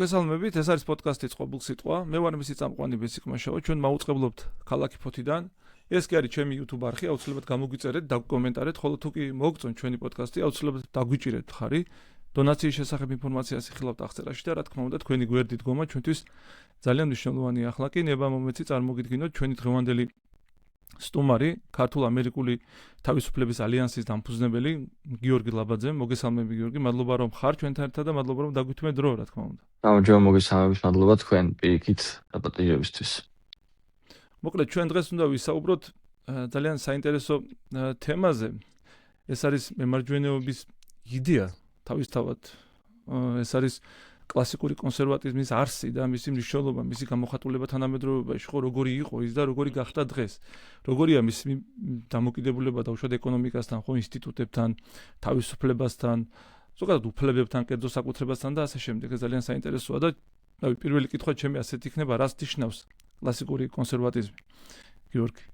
მოგესალმებით, ეს არის პოდკასტი წყობილ სიტყვა. მე ვარ მისი წამყვანი ბესიკმაშავა. ჩვენ მაუწყებლობთ ქალაქი ფოთიდან. ეს კი არის ჩემი YouTube არხი, აუცილებლად გამოგვიწერეთ, დაგკომენტარეთ, ხოლო თუ კი მოგწონთ ჩვენი პოდკასტი, აუცილებლად დაგვიჭირეთ ხარი. დონაციის შესახებ ინფორმაციას იხილავთ აღწერაში და რა თქმა უნდა, თქვენი გვერდი დგომა ჩვენთვის ძალიან მნიშვნელოვანია. ახლა კი ნება მომეცი წარმოგიდგინოთ ჩვენი დღევანდელი სტუმარი, ქართულ-ამერიკული თავისუფლების ალიანსის დამფუძნებელი გიორგი ლაბაძე. მოგესალმები გიორგი, მადლობა რომ ხარ ჩვენთან ერთად და მადლობა რომ დაგვითმე დრო, რა თქმა უნდა. გამარჯობა, მოგესალმებით, მადლობა თქვენ პირიქით დაპატიჟებისთვის. მოკლედ, ჩვენ დღეს უნდა ვისაუბროთ ძალიან საინტერესო თემაზე. ეს არის მემარჯვენეობის იდეა თავისთავად. ეს არის კლასიკური კონსერვატიზმის არსი და მისი მნიშვნელობა, მისი გამოხატულება თანამედროვეობაში, ხო, როგორი იყო ის და როგორი გახდა დღეს. როგორია მისი დამოკიდებულება დაუშვათ ეკონომიკასთან, ხო, ინსტიტუტებთან, თავისუფლებასთან, ზოგადად უფლებებთან, კერძო საკუთრებასთან და ასე შემდეგ. ეს ძალიან საინტერესოა და პირველი კითხვა ჩემი ასეთ იქნება, რას ნიშნავს კლასიკური კონსერვატიზმი? გიორგი.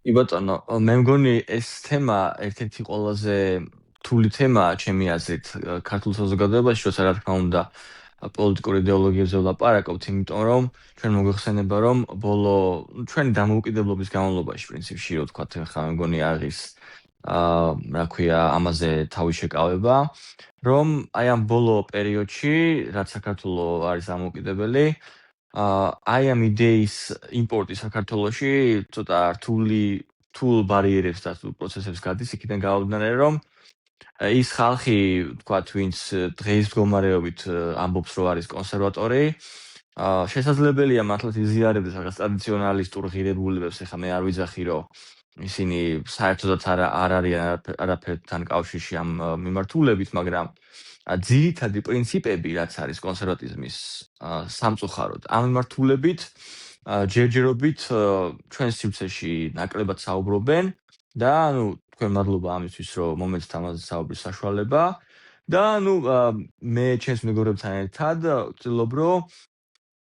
კი ბატონო, მე მგონი ეს თემა ერთ-ერთი ყველაზე რთული თემაა ჩემი აზრით ქართულ საზოგადოებაში, როცა რა თქმა უნდა პოლიტიკურ იდეოლოგიებზე ვლაპარაკობთ, იმიტომ რომ ჩვენ მოგვიხსენება, რომ ბოლო ჩვენი დამოუკიდებლობის განმავლობაში პრინციპში, რო ვთქვათ, ხა მე მგონი არის რა ქვია, ამაზე თავის შეკავება, რომ აი ამ ბოლო პერიოდში, რაც საქართველოს არის დამოუკიდებელი, აი ამ იდეის იმპორტი საქართველოში ცოტა რთულ ბარიერებს და პროცესებს გადის, იქიდან გამომდინარე, რომ ის ხალხი, ვთქვათ, ვინც დღეის მდგომარეობით ამბობს, რომ არის კონსერვატორი, შესაძლებელია მართლაც იზიარებდეს რაღაც ტრადიციონალისტურ ღირებულებებს, ეხლა მე არ ვიძახი, რომ ისინი საერთოდაც არ არიან არაფერთან კავშირში ამ მიმართულებით, მაგრამ ძირითადი პრინციპები, რაც არის კონსერვატიზმის სამწუხაროდ, ამ მიმართულებით ჯერჯერობით ჩვენ სივრცეში ნაკლებად საუბრობენ და თქვენ მადლობა ამისთვის, რომ მომეცით ამაზე საუბრის საშუალება და მე ჩემს მეგობრებთან ერთად ვცდილობ, რომ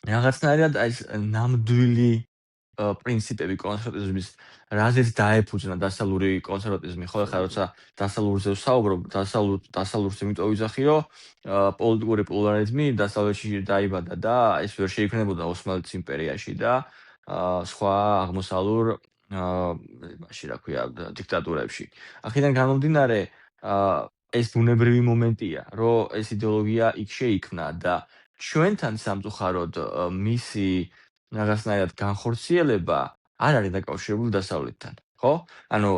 რაღაცნაირად აი ეს ნამდვილი პრინციპები კონსერვატიზმის რაზეც დაეფუძნა დასავლური კონსერვატიზმი, ხო, ახლა როცა დასავლურზე ვსაუბრობ, დასავლურს იმიტომ ვიძახი, რომ პოლიტიკური პლურალიზმი დასავლეთში დაიბადა და ეს ვერ შეიქმნებოდა ოსმალეთის იმპერიაში და სხვა აღმოსავლურ მაშინ რა ქვია დიქტატურებში. აქედან გამომდინარე, ეს ბუნებრივი მომენტია, რომ ეს იდეოლოგია იქ შეიქმნა და ჩვენთან სამწუხაროდ მისი რაღაცნაირად განხორციელება არ არის დაკავშირებული დასავლეთთან, ხო? ანუ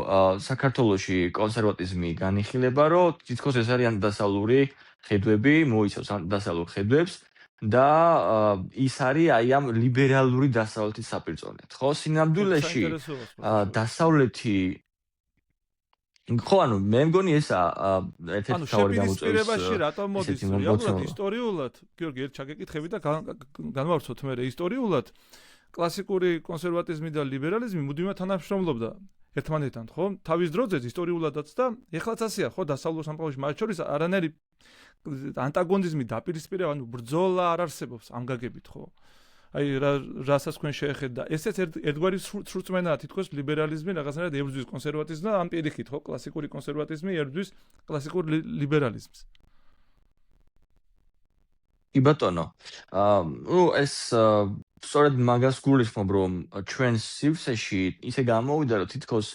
საქართველოში კონსერვატიზმი განიხილება, რომ თითქოს ეს არის დასავლური ხედვები, მოიცავს დასავლურ ხედვებს და ის არის აი ამ ლიბერალური დასავლეთის საპირწონეთ, ხო? სინამდვილეში დასავლეთი ხო, ანუ მე მგონი ესა ერთ-ერთი თავი გამოწვევს რატომ მოდის რეალურად ისტორიულად, გიორგი, ერთ ჩაგეკითხები და განვავრცოთ მე ისტორიულად კლასიკური კონსერვატიზმი და ლიბერალიზმი მუდმივად თანამშრომლობდა ერთმანეთთან, ხო? თავის დროზეც ისტორიულადაც და ეხლაც ასეა, ხო, დასავლურ სამყაროში მათ შორის არანაირი ანტაგონიზმი დაპირისპირება, ანუ ბრძოლა არ არსებობს ამ გაგებით, ხო? აი რასაც თქვენ შეეხეთ და ესეც ერთგვარი სრულწმენაა, თითქოს ლიბერალიზმი რაღაცნაირად ებრძვის კონსერვატიზმს და ამ პირიქით, ხო, კლასიკური კონსერვატიზმი ებრძვის კლასიკურ ლიბერალიზმს. კი ბატონო. ეს სწორედ მაგას გულისხმობ, რომ ჩვენ სივრცეში ისე გამოვიდა, რომ თითქოს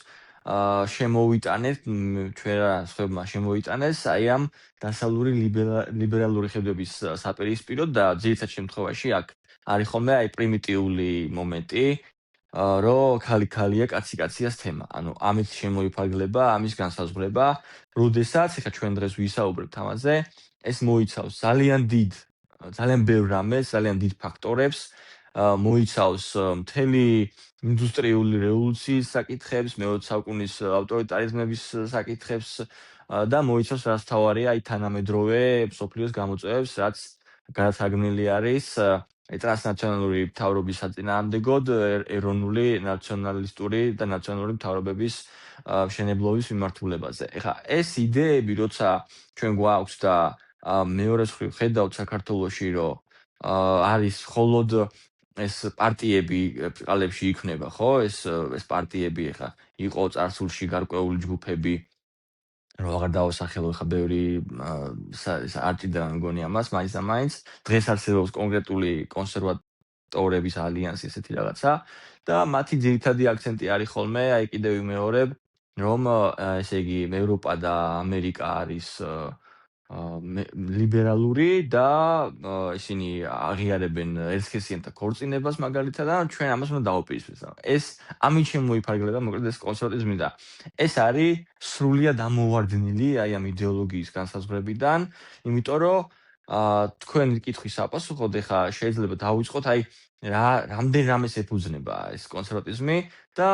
შემოვიტანეთ, ჩვენ სხვებმა შემოვიტანეს აი ამ დასავლური ლიბერალური ხედვების საპირისპიროდ და ძირითად შემთხვევაში აქ არის ხოლმე აი პრიმიტიული მომენტი, რომ ქალი-ქალია, კაცი-კაციას თემა. ანუ ამით შემოიფარგლება, ამის განსაზღვრება, როდესაც ეხლა ჩვენ დღეს ვისაუბრებთ ამაზე, ეს მოიცავს ძალიან ბევრ რამეს, ძალიან დიდ ფაქტორებს, მოიცავს მთელი ინდუსტრიული რევოლუციის საკითხებს, მე-20 საუკუნის ავტორიტარიზმების საკითხებს და მოიცავს რაც თავარია აი თანამედროვე მსოფლიოს გამოწვევებს, რაც გადათარგმნილი არის აი ტრანსნაციონალური მთავრობის საწინააღმდეგოდ ეროვნული ნაციონალისტური და ნაციონალური მთავრობების მშენებლობის მიმართულებაზე. ეხლა ეს იდეები, როცა ჩვენ გვაქვს და მეორეს მხრივ ხედავთ საქართველოში, რომ არის მხოლოდ ეს პარტიები ყალებში იქნება, ხო? ეს პარტიები ეხლა იყო წარსულში გარკვეული ჯგუფები რომ აღარ დავასახელო ხა ბევრი არტიდან მგონი ამას მაინც და მაინც დღეს არსებობს კონკრეტული კონსერვატორების ალიანსი ესეთი რაღაცა და მათი ძირითადი აქცენტი არის ხოლმე აი კიდევ ვიმეორებ რომ ესე იგი ევროპა და ამერიკა არის ლიბერალური და ისინი აღიარებენ ერთსქესიანთა ქორწინებას მაგალითად და ჩვენ ამას უნდა დავუპირისპირდეთ. ეს ამით შემოიფარგლება მოკლედ ეს კონსერვატიზმი და ეს არის სრულიად ამოვარდნილი აი ამ იდეოლოგიის განსაზღვრებიდან, იმიტომ რომ თქვენ კითხვის საპასუხოდ ეხა შეიძლება დავიწყოთ აი რამდენ რამეს ეფუძნება ეს კონსერვატიზმი და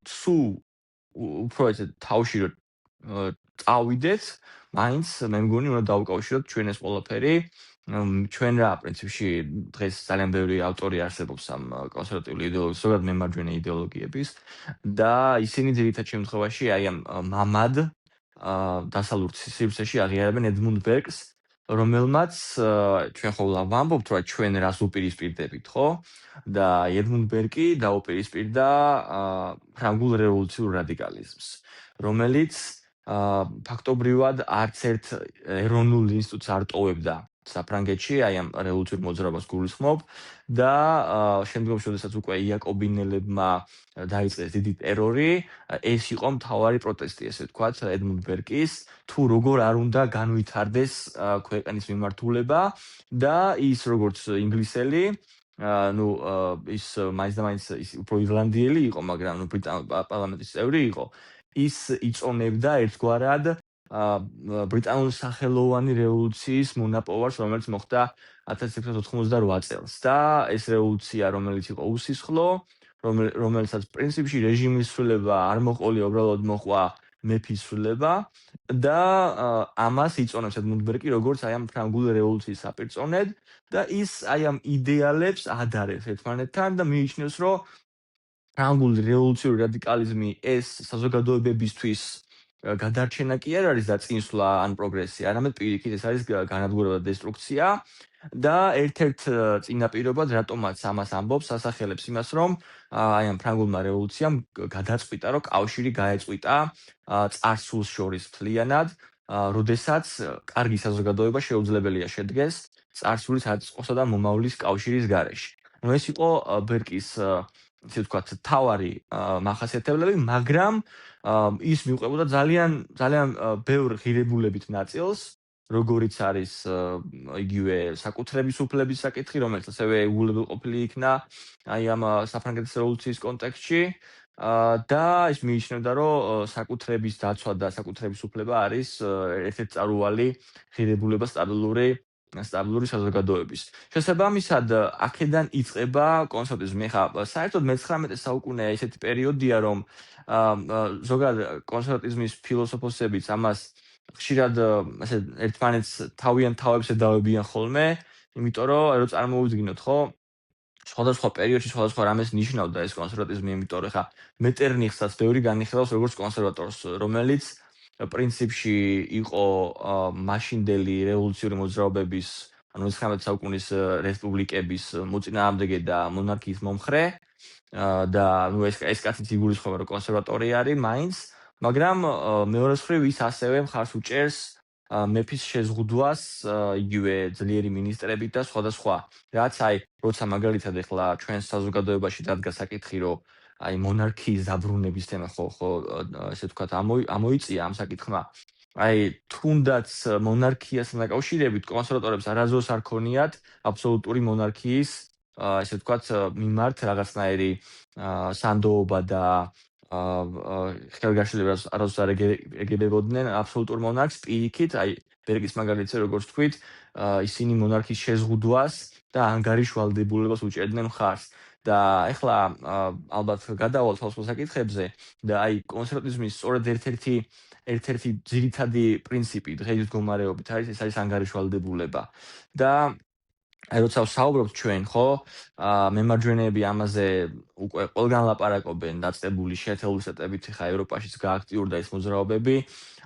სულ უფრო ესე თავში რომ წავიდეთ, მაინც მე მგონი უნდა დავუკავშიროთ ჩვენ ეს ყველაფერი ჩვენ რა პრინციპში დღეს ძალიან ბევრი ავტორი არსებობს ამ კონსერვატიული იდეოლოგიის, ზოგადად მემარჯვენე იდეოლოგიების და ისინი ძირითად შემთხვევაში აი ამ მამად დასავლურ სივრცეში აღიარებენ ედმუნდ ბერგს, რომელმაც ჩვენ ხოლმე ვამბობთ, რომ ჩვენ რას უპირისპირდებით, ხო? და ედმუნდ ბერგი დაუპირისპირდა ფრანგულ რევოლუციურ რადიკალიზმს, რომელიც ფაქტობრივად არც ერთ ეროვნულ ინსტიტუტს არ ტოვებდა საფრანგეთში, აი ამ რევოლუციურ მოძრაობას გულისხმობ და შემდგომში, როდესაც უკვე იაკობინელებმა დაიწყეს დიდი ტერორი, ეს იყო მთავარი პროტესტი, ესე ვთქვათ, ედმუნდ ბერგის, თუ როგორ არ უნდა განვითარდეს ქვეყნის მიმართულება და ის როგორც ინგლისელი ну ის მაინც და მაინც ის უფრო ირლანდიელი იყო, მაგრამ ну ბრიტანულ პარლამენტის წევრი იყო. ის იწონებდა ერთგვარად ბრიტანულ სახელოვანი რევოლუციის მონაპოვარს, რომელიც მოხდა 1688 წელს და ეს რევოლუცია, რომელიც იყო უსისხლო, რომელსაც პრინციპში რეჟიმის ცვლილება არ მოყოლია, უბრალოდ მოყვა მეფის ცვლილება და ამას იწონებს ედმუნდ ბერგი როგორც აი ამ ფრანგული რევოლუციის საპირწონედ და ის აი ამ იდეალებს ადარებს ერთმანეთთან და მიიჩნევს, რომ ფრანგული რევოლუციური რადიკალიზმი ეს საზოგადოებებისთვის გადარჩენა კი არ არის და წინსვლა ან პროგრესია, არამედ პირიქით ეს არის განადგურება და დესტრუქცია და ერთ-ერთ წინაპირობად რატომაც ამას ამბობს, ასახელებს იმას, რომ აი ამ ფრანგულმა რევოლუციამ გადაწყვიტა, რომ კავშირი გაეწყვიტა წარსულს შორის მთლიანად, როდესაც კარგი საზოგადოება შეუძლებელია შედგეს წარსულის აწმყოსა და მომავლის კავშირის გარეშე. ნუ ეს იყო ბერკის ისე ვთქვათ, თავარი მახასიათებლები, მაგრამ ის მიუყვებოდა ძალიან ბევრ ღირებულებით ნაწილს, როგორიც არის იგივე საკუთრების უფლების საკითხი, რომელიც ასევე უგულებელყოფილი იქნა აი ამ საფრანგეთის რევოლუციის კონტექსტში და ის მიიჩნევდა, რომ საკუთრების დაცვა და საკუთრების უფლება არის ერთ-ერთი წარუვალი ღირებულება სტაბილური საზოგადოების. შესაბამისად, აქედან იწყება კონსერვატიზმი. ხა, საერთოდ მე-19 საუკუნე ესეთი პერიოდია, რომ ზოგადად კონსერვატიზმის ფილოსოფოსებიც ამას ხშირად ასე ერთმანეთს თავიანთ თავებს ედავებიან ხოლმე, იმიტომ რომ რო წარმოვიდგინოთ, ხო, სხვადასხვა პერიოდში სხვადასხვა რამეს ნიშნავდა ეს კონსერვატიზმი, იმიტომ რომ ხა მეტერნიხსაც ბევრი განიხილავს როგორც კონსერვატორს, რომელიც პრინციპში იყო მაშინდელი რევოლუციური მოძრაობების, ანუ 19 საუკუნის რესპუბლიკების მოწინააღმდეგე და მონარქიის მომხრე და ну ეს კაციც იგულისხმება რომ კონსერვატორი არის მაინც, მაგრამ მეორე მხრივ ის ასევე მხარს უჭერს მეფის შეზღუდვას იგივე ძლიერი მინისტრებით და სხვადასხვა. რაც აი როცა მაგალითად ეხლა ჩვენს საზოგადოებაში დადგა საკითხი რომ აი მონარქიის დაბრუნების თემა ხო ესე ვთქვათ ამოიწია ამ საკითხმა. აი თუნდაც მონარქიასთან დაკავშირებით კონსერვატორებს არასდროს არ ქონიათ აბსოლუტური მონარქიის ესე ვთქვათ მიმართ რაღაცნაირი სანდოობა და ხელგაშლებას არასდროს არ ეგებებოდნენ აბსოლუტურ მონარქს პირიქით, აი ბერგის მაგალითზე როგორც თქვით, ისინი მონარქის შეზღუდვას და ანგარიშვალდებულებას უჭერდნენ მხარს. და ეხლა ალბათ გადავალთ სხვადასხვა საკითხებზე და აი კონსერვატიზმის სწორედ ერთ-ერთი ძირითადი პრინციპი დღეის მდგომარეობით არის ეს არის ანგარიშვალდებულება. და აი როცა ვსაუბრობთ ჩვენ, ხო, მემარჯვენეები ამაზე უკვე ყველგან ლაპარაკობენ დაწყებული შეერთებულებით ხა ევროპაშიც გააქტიურდა ეს მოძრაობები.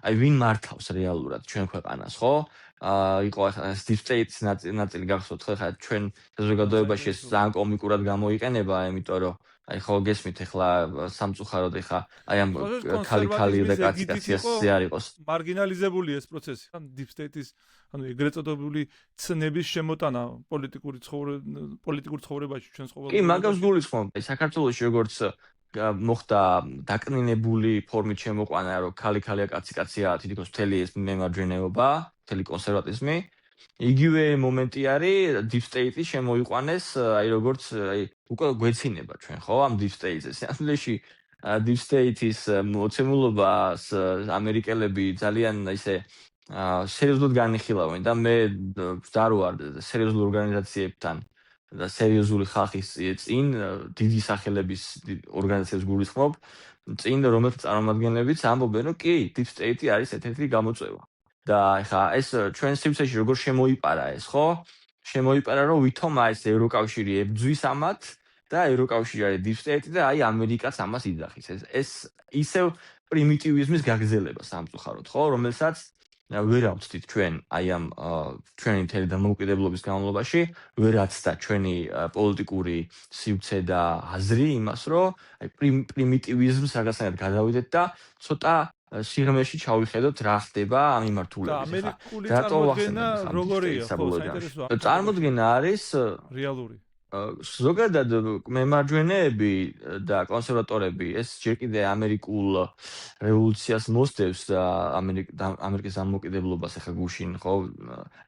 აი ვინ მართავს რეალურად ჩვენ ქვეყანას, ხო? იყო ახლა deep state-ის ნაწილი გახსოვთ ხო ხა ჩვენ საზოგადოებაში ეს ძალიან კომიკურად გამოიყენება, იმიტომ რომ აი ხო გესმით ეხლა სამწუხაროდ ეხლა აი ამ ქალი და კონსერვატიზმის ეგიდით იყო კაცი არ იყოს. მარგინალიზებული ეს პროცესი. Deep State-ის ეგრეთ წოდებული ცნების შემოტანა პოლიტიკურ ცხოვრებაში ჩვენს ყოველდღიურ. კი, მაგას გულისხმობ. საქართველოში როგორც მოხდა დაკნინებული ფორმით შემოყვანა, რომ ქალია კაცია, თითქოს მთელი ეს მემარჯვენეობა, მთელი კონსერვატიზმი. იგივე მომენტი არის Deep State-ი შემოიყვანეს, აი როგორც აი უკვე გვეცინება ჩვენ, ხო, ამ Deep State-ზე. სიახლეში Deep State-ის მოცემულობას ამერიკელები ძალიან ისე სერიოზულად განიხილავენ და მე ვსდარო ვარ სერიოზულ ორგანიზაციებთან და სერიოზული ხალხის წინ დიდი სახელების ორგანიზაციებს გულისხმობ, წინ რომელთა წარმომადგენლებიც ამბობენ, რომ კი, Deep State-ი არის ერთ-ერთი გამოწვევა. და ეხლა ეს ჩვენ სივრცეში როგორ შემოიპარა ეს, ხო? შემოიპარა, რომ ვითომ ეს ევროკავშირი ებძვის ამათ და ევროკავშირი არის Deep State და აი ამერიკაც ამას იძახის. ეს ისევ პრიმიტივიზმის გაგრძელება სამწუხაროდ, ხო, რომელსაც ვერ ავწდით ჩვენ აი ამ ჩვენი მთელი დამოუკიდებლობის განმავლობაში, ვერ აცდა ჩვენი პოლიტიკური სივრცე და აზრი იმას, რომ აი პრიმიტივიზმს რაღაცნაირად გადავიდეთ და ცოტა სიღრმეში ჩავიხედოთ რა ხდება ამ მიმართულებით. ამერიკული წარმოდგენა როგორია, ხო, საინტერესოა. წარმოდგენა არის რეალური. ზოგადად მემარჯვენეები და კონსერვატორები ეს ჯერ კიდე ამერიკულ რევოლუციას მოსდევს და ამერიკის დამოუკიდებლობას ახლა გუშინ ხო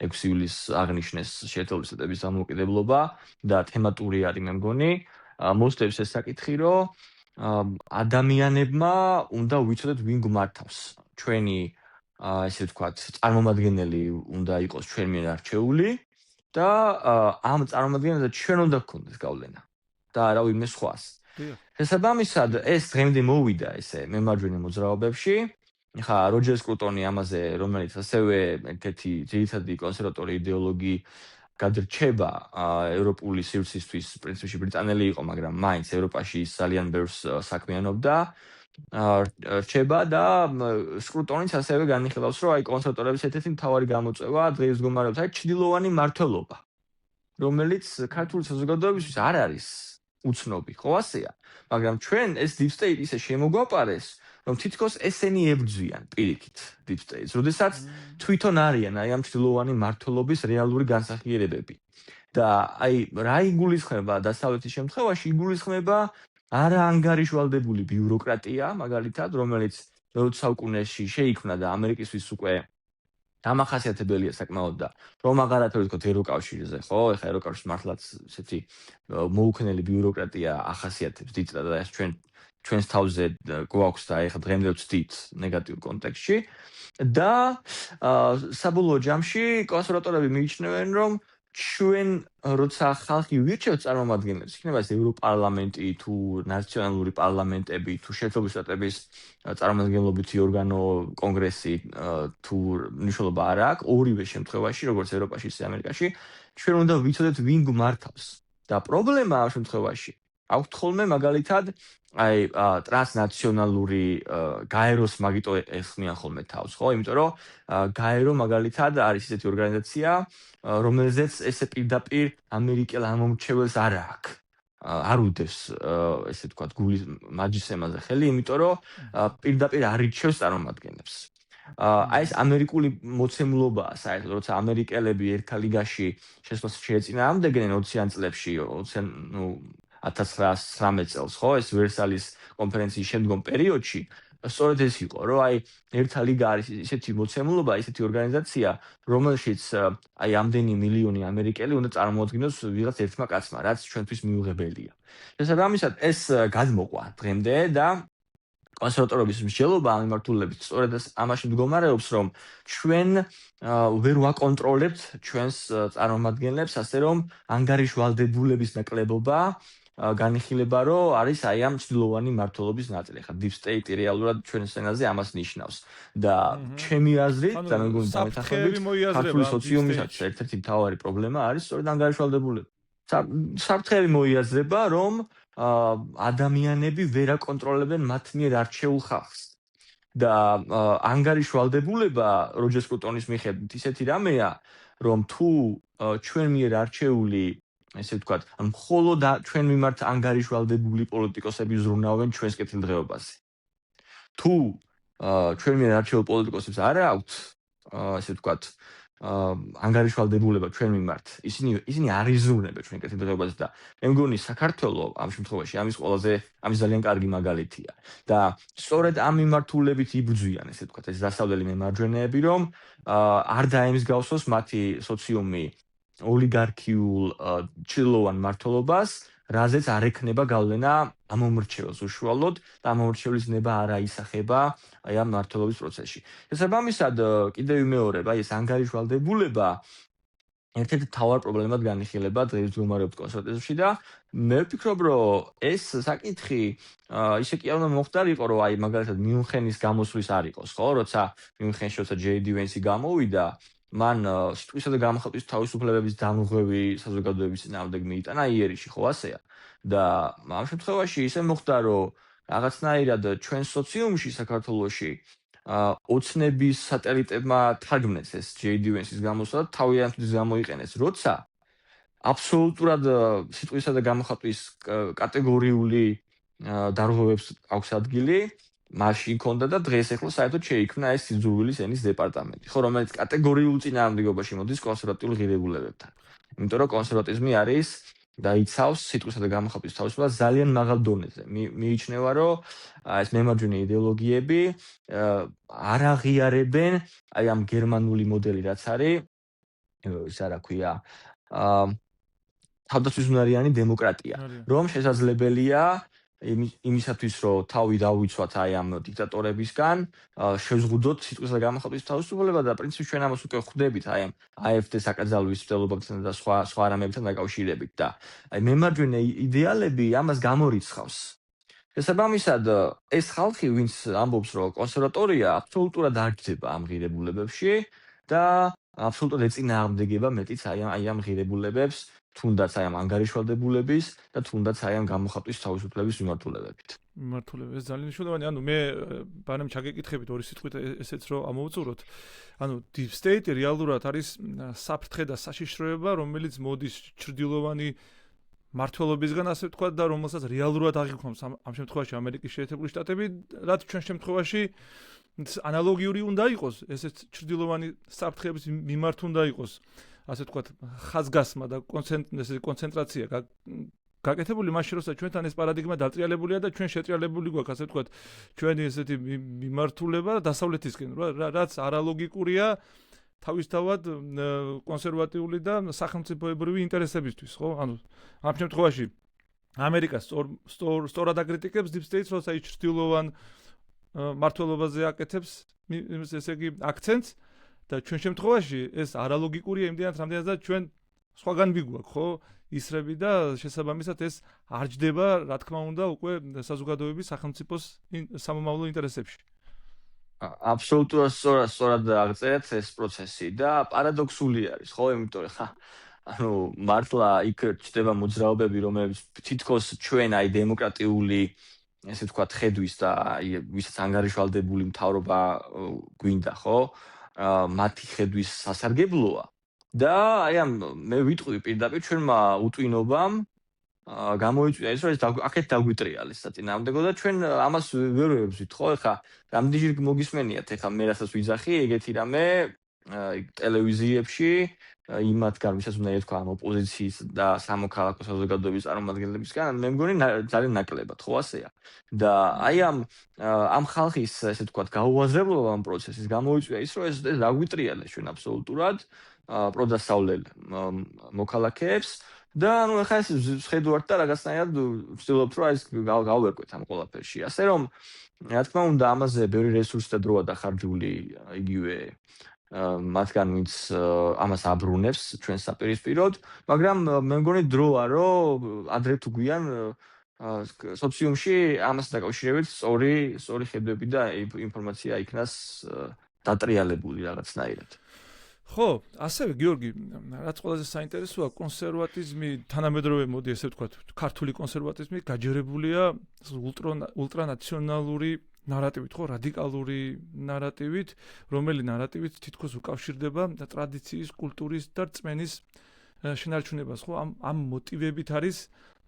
6 ივლისს აღნიშნეს შეერთებული შტატების დამოუკიდებლობა და თემატური არის მე მგონი მოსდევს ეს საკითხი რომ ადამიანებმა უნდა ვიცოდეთ ვინ გვმართავს ჩვენი ესე ვთქვათ წარმომადგენელი უნდა იყოს ჩვენ მიერ არჩეული და ამ წარმომადგენელზე ჩვენ უნდა გქონდეს გავლენა და არა ვინმე სხვას. შესაბამისად ეს დღემდე მოვიდა ესე მემარჯვენე მოძრაობებში. ხა როჯერ სკრუტონი ამაზე რომელიც ასევე ერთ-ერთი ძირითადი კონსერვატორი იდეოლოგი გადრჩება ევროპული სივრცისთვის პრინციპში ბრიტანელი იყო, მაგრამ მაინც ევროპაში ძალიან ბევრს საქმიანობდა. რჩება და სკრუტონიც ასევე განიხილავს, რომ აი კონსერვატორების ერთ-ერთი მთავარი გამოწვევა დღეს მდგომარეობს აი ჩრდილოვანი მმართველობა, რომელიც ქართული საზოგადოებისთვის არ არის უცნობი, ხო ასეა, მაგრამ ჩვენ ეს Deep State ისე შემოგვაპარეს, რომ თითქოს ესენი ებრძვიან პირიქით Deep State-ს, როდესაც თვითონ არიან აი ამ ჩრდილოვანი მმართველობის რეალური განსახიერებები. და აი რა იგულისხმება დასავლეთის შემთხვევაში იგულისხმება არაანგარიშვალდებული ბიუროკრატია, მაგალითად, რომელიც მე-20 საუკუნეში შეიქმნა და ამერიკისთვის უკვე დამახასიათებელია საკმაოდ და რომ აღარათ ვთქვათ ევროკავშირზე, ხო? ეხლა ევროკავშირს მართლაც ესეთი მოუქნელი ბიუროკრატია ახასიათებს დიდწილად და ეს ჩვენს თავზე გვაქვს და ეხლა დღემდე ვცდით ნეგატიურ კონტექსტში და საბოლოო ჯამში კონსერვატორები მიიჩნევენ, რომ ჩვენ როცა ხალხი ვირჩევს წარმომადგენლებს, იქნება ეს ევროპარლამენტი თუ ნაციონალური პარლამენტები თუ შეერთებული შტატების წარმომადგენლობითი ორგანო კონგრესი თუ მნიშვნელობა არ აქვს, ორივე შემთხვევაში, როგორც ევროპაში ისე ამერიკაში, ჩვენ უნდა ვიცოდეთ ვინ გვმართავს. და პრობლემა ამ შემთხვევაში აქვთ ხოლმე მაგალითად აი ტრანსნაციონალური გაეროს მაგიტო ეხმიან ხოლმე თავს, ხო? იმიტომ რომ გაერო მაგალითად არის ისეთი ორგანიზაცია, რომელზეც ესე პირდაპირ ამერიკელ ამომრჩეველს არ აქვს. არ უდევს ესე ვთქვათ გულის მაჯისემაზე ხელი, იმიტომ რომ პირდაპირ არ ირჩევს წარმომადგენლებს. აი ეს ამერიკული მოცემულობაა საერთოდ, როცა ამერიკელები ერთა ლიგაში შეეწინააღმდეგნენ 20-იან წლებში, 1919 წელს, ხო, ეს ვერსალის კონფერენციის შემდგომ პერიოდში, სწორედ ეს იყო, რომ აი ერთა ლიგა არის ისეთი მოცემულობა, ისეთი ორგანიზაცია, რომელშიც აი ამდენი მილიონი ამერიკელი უნდა წარმოადგინოს ვიღაც ერთმა კაცმა, რაც ჩვენთვის მიუღებელია. შესაბამისად, ეს გადმოყვა დღემდე და კონსერვატორების მსჯელობა ამ მიმართულებით სწორედ ამაში მდგომარეობს, რომ ჩვენ ვერ ვაკონტროლებთ ჩვენს წარმომადგენლებს, ასე რომ ანგარიშვალდებულების ნაკლებობა განიხილება, რომ არის აი ამ ჩრდილოვანი მმართველობის ნაწილი. ხა Deep State რეალურად ჩვენს ენაზე ამას ნიშნავს. და ჩემი აზრით, და მე მგონი დამეთანხმებით, ქართული სოციუმისაც ერთ-ერთი მთავარი პრობლემა არის სწორედ ანგარიშვალდებულება. საფრთხეები მოიაზრება, რომ ადამიანები ვერ აკონტროლებენ მათ მიერ არჩეულ ხალხს. და ანგარიშვალდებულება როჯერ სკრუტონის მიხედვით ისეთი რამეა, რომ თუ ჩვენ მიერ არჩეული ესე ვთქვათ, მხოლოდ ჩვენ მიმართ ანგარიშვალდებული პოლიტიკოსები ზრუნავენ ჩვენს კეთილდღეობაზე. თუ ჩვენ მიერ არჩეულ პოლიტიკოსებს არ აქვთ, ესე ვთქვათ, ანგარიშვალდებულება ჩვენ მიმართ, ისინი არ იზრუნებენ ჩვენ კეთილდღეობაზე და მე მგონი საქართველოს ამ შემთხვევაში ამის ძალიან კარგი მაგალითია. და სწორედ ამ მიმართულებით იბრძვიან, ესე ვთქვათ, ეს დასავლელი მემარჯვენეები, რომ არ დაემსგავსოს მათი სოციუმი ოლიგარქიულ ჭრილოვან მმართველობას, რაზეც არ ექნება გავლენა ამომრჩეველს უშუალოდ და ამომრჩევლის ნება არ აისახება აი ამ მმართველობის პროცესში. შესაბამისად, კიდევ ვიმეორებ, აი ეს ანგარიშვალდებულება ერთ-ერთ მთავარ პრობლემად განიხილება დღეისათვის მდგომარეობის კონსერვატიზმში და მე ვფიქრობ, რომ ეს საკითხი ისე კი არ უნდა მოხდარიყო, რომ აი მაგალითად მიუნხენის გამოსვლის არ იყოს, ხო? როცა მიუნხენში როცა JD Vance გამოვიდა, მან სიტყვისა და გამოხატვის თავისუფლებების დამღები საზოგადოების წინააღმდეგ მიიტანა იერიში, ხო ასეა? და ამ შემთხვევაში ისე მოხდა, რომ რაღაცნაირად ჩვენ სოციუმში საქართველოში ოცნების სატელიტებმა თარგმნეს ეს JD Vance-ის გამოსვლა და თავიანთი გამოიყენეს, როცა აბსოლუტურად სიტყვისა და გამოხატვის კატეგორიული დარღვევებს აქვს ადგილი, მაშინ ქონდა და დღეს ახლა საერთოდ შეიქმნა ეს სიძულვილის ენის დეპარტამენტი, ხო, რომელიც კატეგორიულ წინააღმდეგობაში მოდის კონსერვატიულ ღირებულებებთან. იმიტომ რომ კონსერვატიზმი არის დაიცავს სიტყვისა და გამოხატვის თავისუფლებას ძალიან მაღალ დონეზე. მიიჩნევა, რომ ეს მემარჯვენე იდეოლოგიები არ აღიარებენ აი ამ გერმანული მოდელი, რაც არის, ისა რა ქვია, თავდაცვისუნარიანი დემოკრატია, რომ შესაძლებელია იმისათვის, რომ თავი დავიცვათ აი ამ დიქტატორებისგან, შევზღუდოთ სიტყვის და გამოხატვის თავისუფლება და პრინციპში ჩვენ ამას უკვე ხვდებით აი ამ AfD საკრძალვის მცდელობებთან და სხვა რამებთან დაკავშირებით და აი მემარჯვენე იდეალები ამას გამორიცხავს. შესაბამისად, ეს ხალხი, ვინც ამბობს, რომ კონსერვატორია აბსოლუტურად არ ჯდება ამ ღირებულებებში და აბსოლუტურად ეწინააღმდეგება მეტიც აი ამ ღირებულებებს, თუნდაც აი ამ ანგარიშვალდებულების და თუნდაც აი ამ გამოხატვის თავისუფლების მიმართულებებით. ეს ძალიან მნიშვნელოვანია. ანუ მე ბანემ ჩაგეკითხებით ორი სიტყვით ესეც რომ ამოვწუროთ. ანუ deep state რეალურად არის საფრთხე და საშიშროება, რომელიც მოდის ჩრდილოვანი მმართველობისგან, ასე ვთქვათ, და რომელსაც რეალურად აღიქვამს ამ შემთხვევაში ამერიკის შეერთებული შტატები, რაც ჩვენ შემთხვევაში ანალოგიური უნდა იყოს, ესეც ჩრდილოვანი საფრთხეების მიმართ უნდა იყოს. ასე ვთქვათ, ხაზგასმა და კონცენტრაცია გაკეთებული მაშინ, როცა ჩვენთან ეს პარადიგმა დატრიალებულია და ჩვენ შეტრიალებული გვაქვს, ასე ვთქვათ, ჩვენი ესეთი მიმართულება დასავლეთისკენ, რაც არალოგიკურია თავისთავად კონსერვატიული და სახელმწიფოებრივი ინტერესებისთვის, ხო? ანუ ამ შემთხვევაში ამერიკა სწორად აკრიტიკებს deep state-ს, როცა ის ჩრდილოვან მმართველობაზე აკეთებს ესე იგი აქცენტს და ჩვენ შემთხვევაში ეს არალოგიკურია იმდენად, რამდენადაც ჩვენ სხვაგან ვიგვაქვს, ხო? ისრები და შესაბამისად ეს არ ჯდება, რა თქმა უნდა, უკვე საზოგადოების სახელმწიფოს სამომავლო ინტერესებში. აბსოლუტურად სწორად აღწერეთ ეს პროცესი და პარადოქსული არის, ხო? იმიტომ რომ ანუ მართლა იქ ჩდება მოძრაობები, რომლებიც თითქოს ჩვენ აი დემოკრატიული ესე ვთქვათ ხედვის და აი ვისაც ანგარიშვალდებული მთავრობა გვინდა, ხო? მათი ხედვის სასარგებლოა და აი ამ მე ვიტყვი პირდაპირ ჩვენმა უტვინობამ გამოიწვია ის რომ ეს აქეთ დაგვიტრიალეს საწინააღმდეგო და ჩვენ ამას ვერ ვებზვით, ხო? ეხლა რამდენჯერ მოგისმენიათ ეხლა მე რასაც ვიძახი ეგეთი რამე ტელევიზიებში იმათგან ვისაც უნდა ეთქვა ამ ოპოზიციის და სამოქალაქო საზოგადოების წარმომადგენლებისგან, მე მგონი ძალიან ნაკლებად, ხო ასეა. და აი ამ ხალხის ესე ვთქვათ გაუაზრებლობა ამ პროცესის გამოიწვია ის რომ ეს დაგვიტრიალეს ჩვენ აბსოლუტურად პროდასავლელ მოქალაქეებს და ნუ ეხლა ეს ვხედავთ და რაღაცნაირად ვცდილობთ რომ ეს გავერკვეთ ამ ყველაფერში. ასე რომ რა თქმა უნდა ამაზე ბევრი რესურსი და დროა დახარჯული იგივე მათგან ვინც ამას აბრუნებს ჩვენს საპირისპიროდ, მაგრამ მე მგონი დროა რომ ადრე თუ გვიან სოციუმში ამას დაკავშირებით სწორი ხედვები და ინფორმაცია იქნას დატრიალებული რაღაცნაირად. ხო, ასევე გიორგი, რაც ყველაზე საინტერესოა, კონსერვატიზმი თანამედროვე მოდი ესე ვთქვათ, ქართული კონსერვატიზმი გაჯერებულია ულტრანაციონალური ნარატივით, ხო, რადიკალური ნარატივით, რომელი ნარატივით თითქოს უკავშირდება ტრადიციის, კულტურის და რწმენის შინარჩუნებას, ხო? ამ მოტივებით არის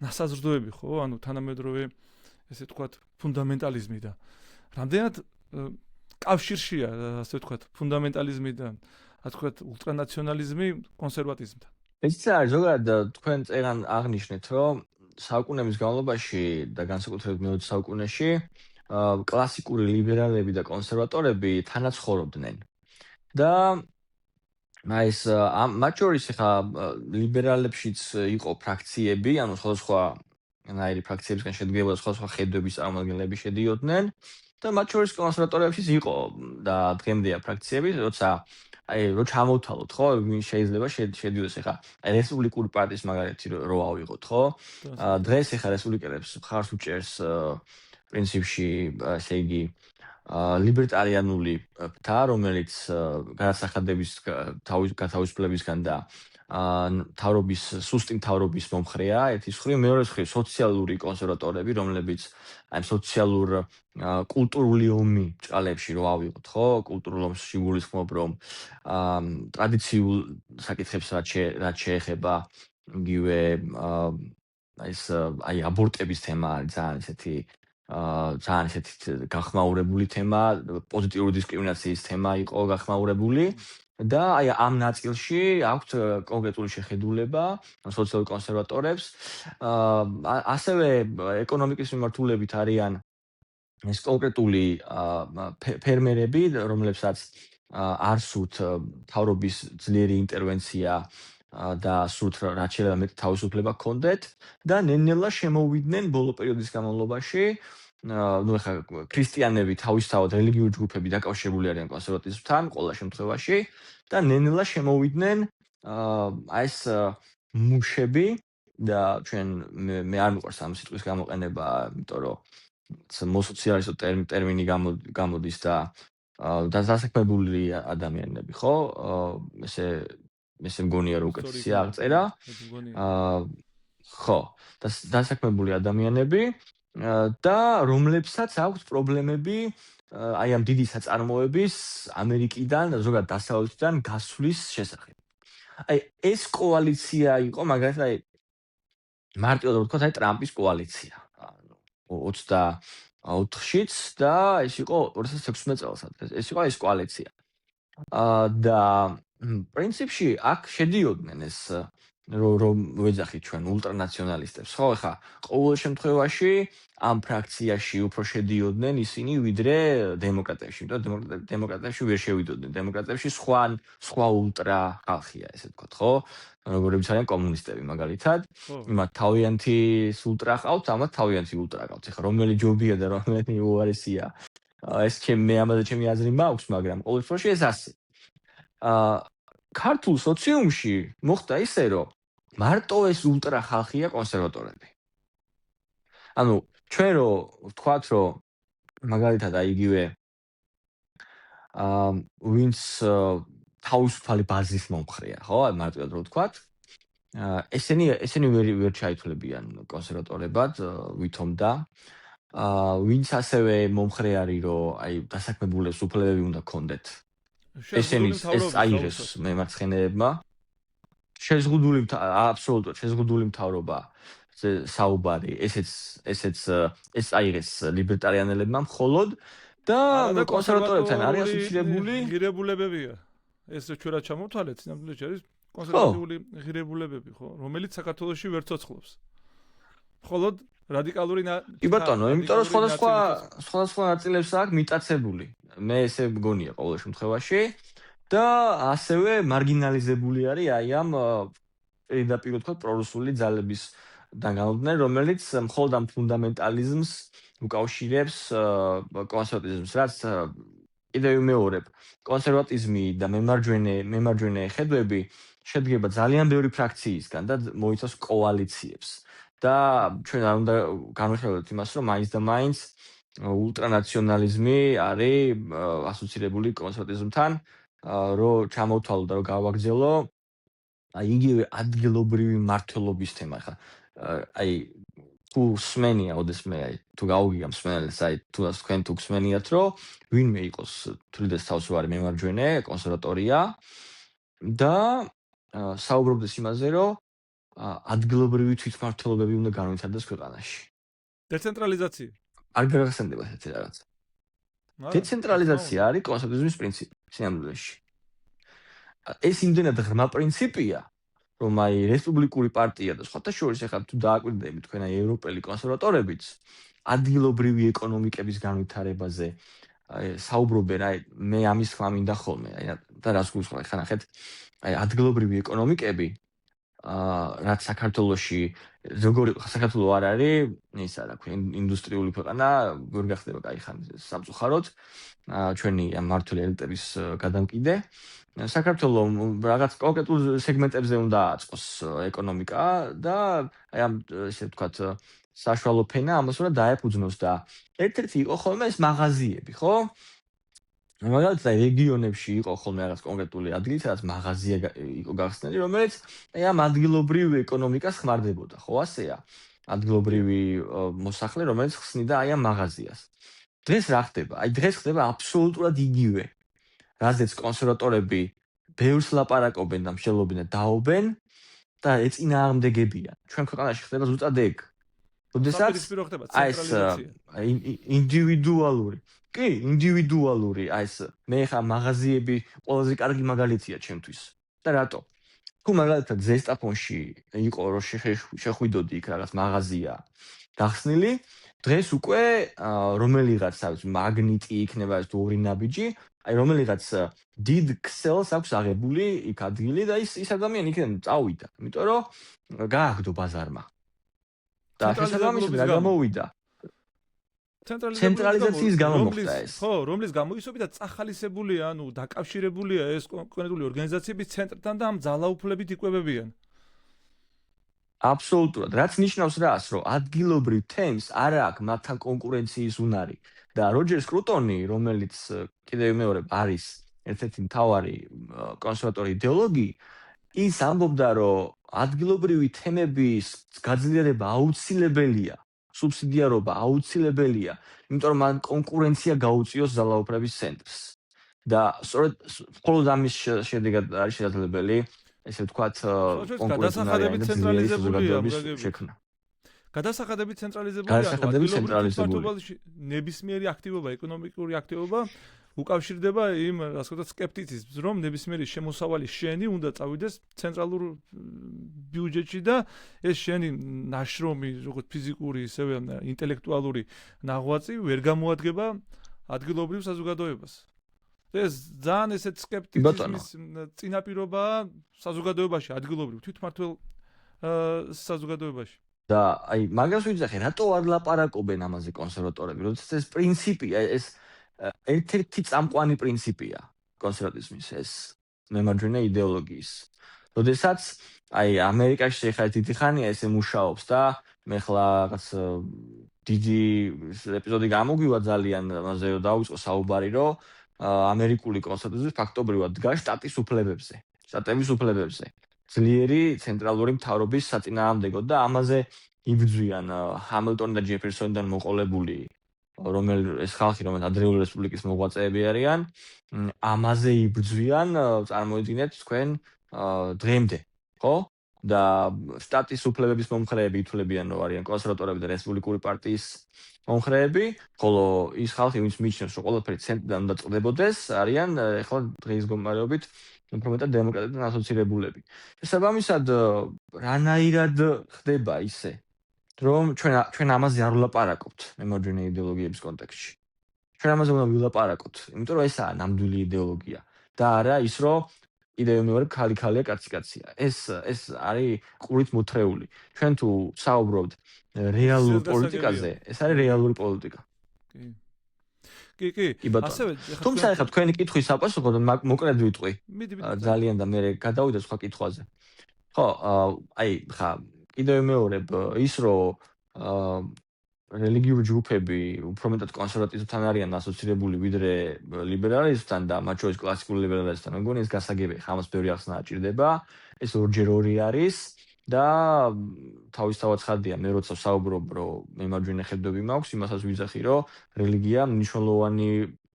ნასაზრდოები, ხო? ანუ თანამედროვე ესე ვთქვათ, ფუნდამენტალიზმი და რამდენად კავშირშია, ასე ვთქვათ, ფუნდამენტალიზმი და ასე ვთქვათ, ულტრანაციონალიზმი კონსერვატიზმთან. ეს არის ზოგადად თქვენ წერან აღნიშნეთ, რომ საუკუნეების განმავლობაში და განსაკუთრებით მე-20 საუკუნეში კლასიკური ლიბერალები და კონსერვატორები თანაც ცხოვრობდნენ. და ეს მათ შორის ხა ლიბერალებშიც იყო ფრაქციები, ანუ სხვადასხვა ნაირი ფრაქციებისგან შედგებოდა სხვადასხვა ხედვების წარმომადგენლები შედიოდნენ და მათ შორის კონსერვატორებშიც იყო და დღემდეა ფრაქციები, როცა რო ჩამოვთვალოთ, ხო, ვინ შეიძლება შედიოდეს ხა რესპუბლიკური პარტიის მაგალითი რო ავიღოთ, ხო? დღეს ხა რესპუბლიკელებს ხარს უჭერს პრინციპში, ესე იგი ლიბერტარიანული ფთა, რომელიც გადასახადების გათავისუფლებისგან და თავრობის სუსტი მთავრობის მომხრეა, ერთის მხრივ, მეორე მხრივ სოციალური კონსერვატორები, რომლებიც აი სოციალურ კულტურული ომი ჭალებში რო ავიღოთ, ხო, კულტურულ ომს გულისხმობ, რომ ტრადიციულ საკითხებს რაც შეეხება იგივე ეს აი აბორტების თემა არის ძალიან ესეთი გახმაურებული თემა, პოზიტიური დისკრიმინაციის თემა იყო გახმაურებული და აი ამ ნაწილში აქვთ კონკრეტული შეხედულება სოციალურ კონსერვატორებს. ასევე ეკონომიკის მიმართულებით არიან ეს კონკრეტული ფერმერები, რომლებსაც არ სურთ თავრობის ძლიერი ინტერვენცია და სურთ რაც შეიძლება მეტი თავისუფლება ჰქონდეთ და ნელ-ნელა შემოვიდნენ ბოლო პერიოდის განმავლობაში ну ეხა ქრისტიანები თავისთავად რელიგიური ჯგუფები დაკავშირებული არიან კონსერვატიზმთან ყოველ შემთხვევაში და ნელ-ნელა შემოვიდნენ აი ეს მუშები და ჩვენ მე არ მიყვარს ამ სიტყვის გამოყენება, იმიტომ რომ მოსოციალისტო ტერმინი გამოდის და დასაქმებული ადამიანები, ხო? ესე მგონია რომ უკეთესია აღწერა. ხო, დასაქმებული ადამიანები და რომლებსაც აქვთ პრობლემები აი ამ დიდი საწარმოების ამერიკიდან, ზოგადად დასავლეთიდან გასვლის შესახებ. აი ეს კოალიცია იყო, მაგალითად აი მარტივად ვთქვათ, აი ტრამპის კოალიცია. 24-შიც და ეს იყო 2016 წელსაც. ეს იყო ეს კოალიცია. და პრინციპში აქ შედიოდნენ ეს რომ ვეძახით ჩვენ ულტრანაციონალისტებს, ხო? ხა ყოველ შემთხვევაში ამ ფრაქციაში უფრო შედიოდნენ ისინი ვიდრე დემოკრატებში, იმიტომ რომ დემოკრატებში ვერ შევიდოდნენ. დემოკრატებში სხვა ულტრა ხალხია, ესე ვთქვათ, ხო? როგორებიც არიან კომუნისტები მაგალითად. იმათ თავიანთი ულტრა ყავთ, ამათ თავიანთი ულტრა ყავთ. ხა რომელი ჯობია და რომელი უარესია. ეს მე ამაზე ჩემი აზრი მაქვს, მაგრამ ყოველ შემთხვევაში ეს ასე. ქართულ სოციუმში მოხდა ისე, რომ მარტო ეს ულტრა ხალხია კონსერვატორები. ანუ ჩვენ რო ვთქვათ, რომ მაგალითად აი იგივე ვინც თავისუფალი ბაზის მომხრეა, ხო? მარტივად რო ვთქვათ, ესენი ვერ ჩაითვლებიან კონსერვატორებად, ვითომ და ვინც ასევე მომხრე არის, რომ აი დასაქმებულებს უფლებები უნდა ქონდეთ. ესენი ეს აიღეს მემარცხენეებმა. შეზღუდული აბსოლუტურად შეზღუდული მთავრობა საუბარი, ესეც აიღეს ლიბერტარიანელებმა მხოლოდ და კონსერვატორებთან არის ასოცირებული ღირებულებებია. ეს ჩვენ რა ჩამოვთვალეთ, სინამდვილეში არის კონსერვატიული ღირებულებები, ხო, რომელიც საქართველოში ვერ ცოცხლობს. მხოლოდ რადიკალური კი ბატონო, იმიტომ რომ სხვადასხვა ნაწილებს აქვს მიტაცებული. მე ესე მგონია ყოველ შემთხვევაში და ასევე მარგინალიზებული არის აი ამ პირდაპირ ვთქვათ პრორუსული ძალებისგან გამომდინარე, რომელიც მხოლოდ ამ ფუნდამენტალიზმს უკავშირებს კონსერვატიზმს, რაც კიდევ ვიმეორებ, კონსერვატიზმი და მემარჯვენე ხედვები შედგება ძალიან ბევრი ფრაქციისგან და მოიცავს კოალიციებს. და ჩვენ არ უნდა განვიხილოთ იმას, რომ მაინც და მაინც ულტრანაციონალიზმი არის ასოცირებული კონსერვატიზმთან, რომ ჩამოვთვალო და რომ გავაგრძელო აი იგივე ადგილობრივი მმართველობის თემა. ხა აი თუ სმენია, ოდესმე აი თუ გაუგია მსმენელს, აი თქვენ თუ გსმენიათ, რომ ვინმე იყოს თვლიდეს თავს ვარ მემარჯვენე კონსერვატორია და საუბრობდეს იმაზე, რომ ადგილობრივი თვითმმართველობები უნდა განვითარდეს ქვეყანაში. დეცენტრალიზაცია. არ გაგახსენდება ესეთი რაღაც. დეცენტრალიზაცია არის კონსტიტუციის პრინციპი სინამდვილეში. ეს იმდენად ღრმა პრინციპია, რომ აი რესპუბლიკური პარტია და სხვათა შორის ახლა თუ დააკვირდებით თქვენ აი ევროპელი კონსერვატორებიც ადგილობრივი ეკონომიკების განვითარებაზე საუბრობენ, აი მე ამის ხმა მინდა ხოლმე, აი და რას გულისხმობ, ხა ნახეთ, აი ადგილობრივი ეკონომიკები რაც საქართველოში როგორი საქართველო არ არის, ისა რა ქვია, ინდუსტრიული ქვეყანა, ვერ გახდება კაი ხან სამწუხაროდ, ჩვენი მმართველი ელიტების გადამკიდე. საქართველო რაღაც კონკრეტულ სეგმენტებზე უნდა აწყოს ეკონომიკა და აი ამ ესე ვთქვათ საშუალო ფენა ამას უნდა დაეფუძნოს და ერთ-ერთი იყო ხოლმე ეს მაღაზიები, ხო? მაგალითად რეგიონებში იყო ხოლმე რაღაც კონკრეტული ადგილი, სადაც მაღაზია იყო გახსნილი, რომელიც აი ამ ადგილობრივ ეკონომიკას ხმარდებოდა, ხო ასეა? ადგილობრივი მოსახლე, რომელიც ხსნიდა აი ამ მაღაზიას. დღეს რა ხდება? აი დღეს ხდება აბსოლუტურად იგივე. რაზეც კონსერვატორები ბევრს ლაპარაკობენ და მსჯელობენ და დაობენ და ეწინააღმდეგებიან. ჩვენ ქვეყანაში ხდება ზუსტად ეგ. როდესაც აი ინდივიდუალური კი, ინდივიდუალური აი ეს მე ხა მაღაზიები ყველაზე კარგი მაგალითია ჩემთვის. და რატო? თუ მაგალითად ზესტაფონში იყო რომ შეხვიდოდი იქ რაღაც მაღაზია გახსნილი, დღეს უკვე რომელიღაც მაგნიტი იქნება ეს თუ ორი ნაბიჯი, აი რომელიღაც დიდ ქსელს აქვს აღებული იქ ადგილი და ის ადამიანი იქიდან წავიდა, იმიტომ რომ გააგდო ბაზარმა. და შესაბამისად რა გამოვიდა? ცენტრალიზაციის გამო მოხდა ეს. ხო, რომლის გამოისობით და წახალისებულია, ანუ დაკავშირებულია ეს კონკრეტული ორგანიზაციების ცენტრთან და ამ ძალაუფლებით იკვებებიან. აბსოლუტურად. რაც ნიშნავს რას, რომ ადგილობრივ თემს არ აქვს მათთან კონკურენციის უნარი. და როჯერ სკრუტონი, რომელიც კიდევ მეორე არის ერთ-ერთი მთავარი კონსერვატორი იდეოლოგი, ის ამბობდა, რომ ადგილობრივი თემების გაძლიერება აუცილებელია, სუბსიდიარობა აუცილებელია, იმიტომ რომ მან კონკურენცია გაუწიოს ძალაუფლების ცენტრს. და სწორედ მხოლოდ ამის შედეგად არის შესაძლებელი, ესე ვთქვათ, გადასახადებით ცენტრალიზებულია შექმნა. გადასახადებით ცენტრალიზებულია, ნებისმიერი აქტივობა, ეკონომიკური აქტივობა უკავშირდება იმ, ასე ვთქვათ, სკეპტიციზმს, რომ ნებისმიერი შემოსავალი შენი უნდა წავიდეს ცენტრალურ ბიუჯეტში და ეს შენი ნაშრომი, როგორც ფიზიკური, ისევე ინტელექტუალური ნაღვაწი ვერ გამოადგება ადგილობრივ საზოგადოებას. ეს ძალიან ესეთ სკეპტიციზმის წინაპირობაა საზოგადოებაში, ადგილობრივ თვითმმართველ საზოგადოებაში. და აი მაგას ვიძახე, რატო არ ლაპარაკობენ ამაზე კონსერვატორები, როდესაც ეს პრინციპია, ეს ერთ-ერთი წამყვანი პრინციპია კონსერვატიზმის, ეს მემარჯვენე იდეოლოგიის. როდესაც აი ამერიკაში ხა დიდი ხანია ესე მუშაობს და მე ხლა რაღაც დიდი ეპიზოდი გამოგვივა ძალიან ამაზე რომ დაუწყო საუბარი, რომ ამერიკული კონსტიტუცია ფაქტობრივად დგას შტატის უფლებებზე, შტატების უფლებებზე. ძლიერი ცენტრალური მთავრობის საწინააღმდეგოდ და ამაზე იბრძვიან ჰამილტონი და ჯეფერსონიდან მოყოლებული ეს ხალხი, რომელიც ადრეული რესპუბლიკის მოღვაწეები არიან, ამაზე იბრძვიან, წარმოიდგინეთ თქვენ დღემდე, ხო? და შტატის უფლებების მომხრეები ითვლებიან, რომ არიან კონსერვატორები და რესპუბლიკური პარტიის მომხრეები, ხოლო ის ხალხი, ვინც მიიჩნევს, რომ ყველაფერი ცენტრიდან უნდა წყდებოდეს, არიან ახლა დღის გამარჯვებით უფრო მეტად დემოკრატებთან ასოცირებულები. შესაბამისად, რანაირად ხდება ისე, რომ ჩვენ ამაზე არ ვლაპარაკობთ მემარჯვენე იდეოლოგიების კონტექსტში. ჩვენ ამაზე უნდა ვილაპარაკოთ, იმიტომ რომ ესაა ნამდვილი იდეოლოგია და არა ის, რომ კიდევ მეორე ქალი-ქალია, კაცი-კაცია. ეს არის ყურით მოთრეული. ჩვენ თუ საუბრობთ რეალურ პოლიტიკაზე, ეს არის რეალური პოლიტიკა. კი. ასევე თუმცა ახლა თქვენი კითხვის საპასუხოდ მოკლედ ვიტყვი. ძალიან და მე გადავიდე სხვა კითხვაზე. ხო, აი ხა კიდევ მეორე ის რომ რელიგიური ჯგუფები უფრო მეტად კონსერვატიზმთან არიან ასოცირებული ვიდრე ლიბერალიზმთან და მათ შორის კლასიკურ ლიბერალიზმთან. მე მგონი ეს გასაგებია, ხამას ბევრი ახსნა აჭირდება. ეს ორჯერ-ორი არის და თავისთავად ხადია, მე როცა საუბრობ, რომ მემარჯვენე ხედვები მაქვს, იმასაც ვიძახი, რომ რელიგია მნიშვნელოვანი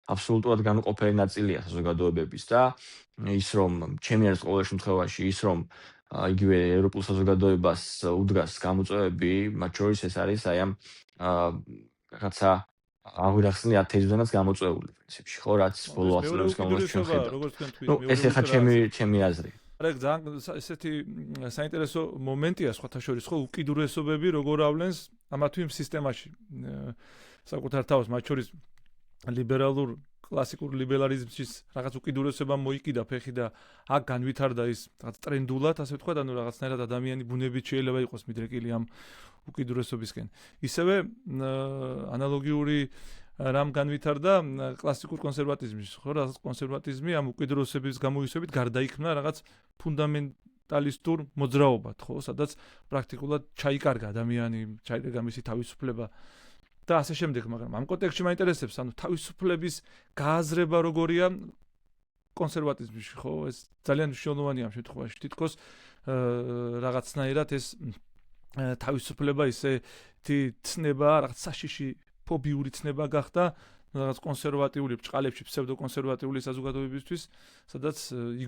აბსოლუტურად განუყოფელი ნაწილია საზოგადოებების და ის რომ ჩემი არის ყოველ შემთხვევაში ის რომ იგივე ევროპულ საზოგადოებას უდგას გამოწვევები, მათ შორის ეს არის აი ამ რაღაცა აღვირახსნილი ათეისგანაც გამოწვეული პრინციპში, ხო, რაც ბოლო ეს მეორე ათწლეულის განმავლობაში ჩვენ უკიდურესობა, ხედავთ. როგორც თქვენ თქვით, ნუ ეს მეორე ახლა ჩემი აზრი. არა ძალიან ესეთი საინტერესო მომენტია სხვათა შორის, ხო, უკიდურესობები როგორ ავლენს ამა თუ იმ სისტემაში საკუთარ თავს, მათ შორის ლიბერალურ კლასიკურ ლიბერალიზმის რაღაც უკიდურესობა მოიკიდა ფეხი და აქ განვითარდა ის რაღაც ტრენდულად, ასე ვთქვათ, ანუ რაღაცნაირად ადამიანი ბუნებით შეიძლება იყოს მიდრეკილი ამ უკიდურესობისკენ. ისევე ანალოგიური რამ განვითარდა კლასიკურ კონსერვატიზმის, ხო, რაღაც კონსერვატიზმი ამ უკიდურესობის გამოისვებით გარდაიქმნა რაღაც ფუნდამენტალისტურ მოძრაობად, ხო, სადაც პრაქტიკულად ჩაიკარგა ადამიანი, ჩაიკარგა მისი თავისუფლება და ასე შემდეგ, მაგრამ ამ კონტექსტში მაინტერესებს, ანუ თავისუფლების გააზრება როგორია კონსერვატიზმში, ხო, ეს ძალიან მნიშვნელოვანია ამ შემთხვევაში. თითქოს რაღაცნაირად ეს თავისუფლება ისეთი ცნება, რაღაც საშიში ფობიური ცნება გახდა რაღაც კონსერვატიული ბჭყალებში, ფსევდოკონსერვატიული საზოგადოებისთვის, სადაც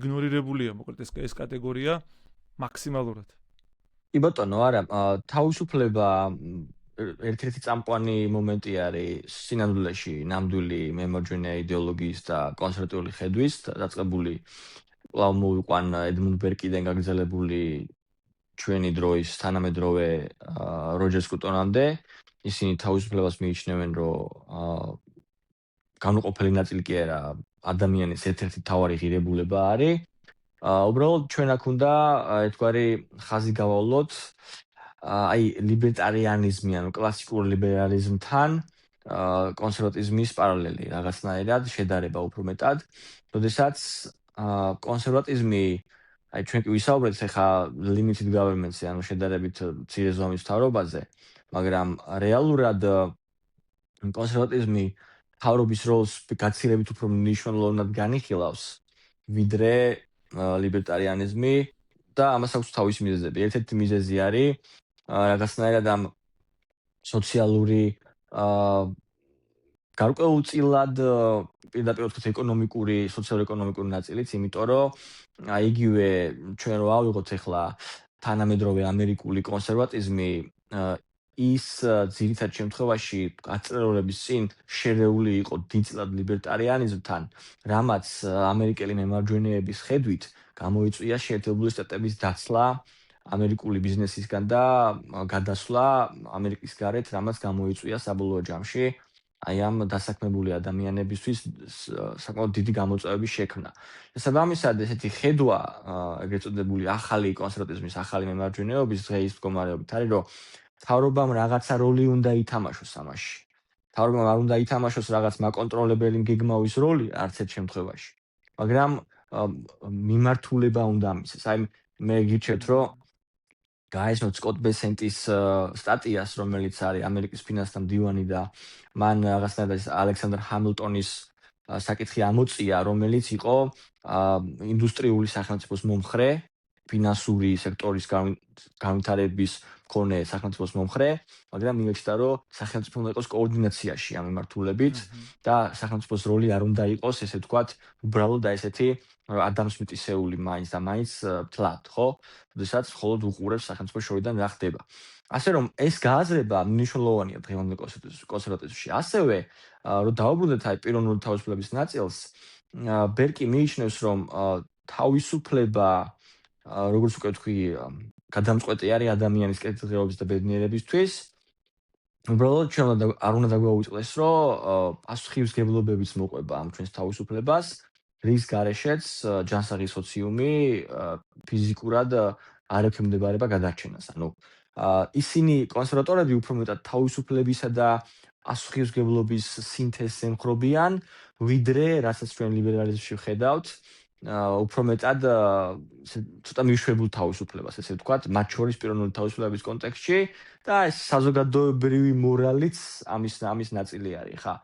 იგნორირებულია მოკლედ ეს კატეგორია მაქსიმალურად. კი ბატონო, არა, თავისუფლება ერთ-ერთი წამყვანი მომენტი არის სინამდვილეში ნამდვილი მემარჯვენე იდეოლოგიის და კონსერვატიული ხედვის დაწყებული კვლავ მოვიყვან ედმუნდ ბერკიდან გაგრძელებული ჩვენი დროის თანამედროვე როჯერ სკუტონამდე. ისინი თავისუფლებას მიიჩნევენ, რომ განუყოფელი ნაწილი კი არა ადამიანის ერთ-ერთი მთავარი ღირებულება არის. უბრალოდ ჩვენ აქ უნდა ერთგვარი ხაზი გავავლოთ აი ლიბერტარიანიზმი, ანუ კლასიკურ ლიბერალიზმთან კონსერვატიზმის პარალელი რაღაცნაირად შედარება უფრო მეტად. როდესაც კონსერვატიზმი აი ჩვენ კი ვისაუბრეთ ახლა limited government-ზე, ანუ შედარებით მცირე ზომის მთავრობაზე, მაგრამ რეალურად კონსერვატიზმი მთავრობის როლს გაცილებით უფრო მნიშვნელოვნად განიხილავს, ვიდრე ლიბერტარიანიზმი და ამას აქვს თავისი მიზეზები. ერთ-ერთი მიზეზი არის რაღაცნაირად ამ სოციალური გარკვეულწილად პირდაპირ ვთქვათ ეკონომიკური, სოციალურ-ეკონომიკური ნაწილიც, იმიტომ რომ იგივე ჩვენ რო ავიღოთ ახლა თანამედროვე ამერიკული კონსერვატიზმი ის ძირითად შემთხვევაში ათწლეულების წინ შერეული იყო დიდწილად ლიბერტარიანიზმთან, რამაც ამერიკელი მემარჯვენეების ხედვით გამოიწვია შეერთებული შტატების დაცლა ამერიკული ბიზნესისგან და გადასვლა ამერიკის გარეთ, რამაც გამოიწვია საბოლოო ჯამში აი ამ დასაქმებული ადამიანებისთვის საკმაოდ დიდი გამოწვევების შექმნა. შესაბამისად, ესეთი ხედვა, ეგრეთ წოდებული ახალი კონსერვატიზმის, ახალი მემარჯვენეობის დღეის მდგომარეობით არის, რომ მთავრობამ რაღაცა როლი უნდა ითამაშოს ამაში. მთავრობამ არ უნდა ითამაშოს რაღაც მაკონტროლებელი გეგმავის როლი არც ერთ შემთხვევაში, მაგრამ მიმართულება უნდა მისცეს. აი მე გიჩვენებთ, რომ გაეცნოთ სკოტ ბესენტის სტატიას, რომელიც არის ამერიკის ფინანსთა მდივანი და მან რაღაცნაირად ალექსანდრ ჰამილტონის საკითხი ამოწია, რომელიც იყო ინდუსტრიული სახელმწიფოს მომხრე, ფინანსური სექტორის განვითარების მქონე სახელმწიფოს მომხრე, მაგრამ მიეჩნდა, რომ სახელმწიფო უნდა იყოს კოორდინაციაში ამ მიმართულებით და სახელმწიფოს როლი არ უნდა იყოს, ესე ვთქვათ, უბრალოდ აი ესეთი ადამ სმიტისეული მაინც და მაინც თლად, ხო? როდესაც მხოლოდ უყურებს სახელმწიფოს შორიდან რა ხდება. ასე რომ ეს გააზრება მნიშვნელოვანია დღევანდელ კონსერვატიზმში. ასევე რომ დავუბრუნდეთ აი პიროვნული თავისუფლების ნაწილს, ბერკი მიიჩნევს, რომ თავისუფლება როგორც უკვე ვთქვი, გადამწყვეტი არის ადამიანის კეთილდღეობის და ბედნიერებისთვის. უბრალოდ ჩვენ არ უნდა დაგვაუწყდეს, რომ პასუხისმგებლობებიც მოყვება ამ ჩვენს თავისუფლებას, რის გარეშეც ჯანსაღი სოციუმი ფიზიკურად არ ექვემდებარება გადარჩენას. ანუ ისინი კონსერვატორები უფრო მეტად თავისუფლებისა და პასუხისმგებლობის სინთეზს ემხრობიან, ვიდრე რასაც ჩვენ ლიბერალიზმში ვხედავთ, უფრო მეტად ცოტა მიშვებულ თავისუფლებას, ესე ვთქვათ, მათ შორის პიროვნული თავისუფლების კონტექსტში და ეს საზოგადოებრივი მორალიც ამის ნაწილი არის, ხა.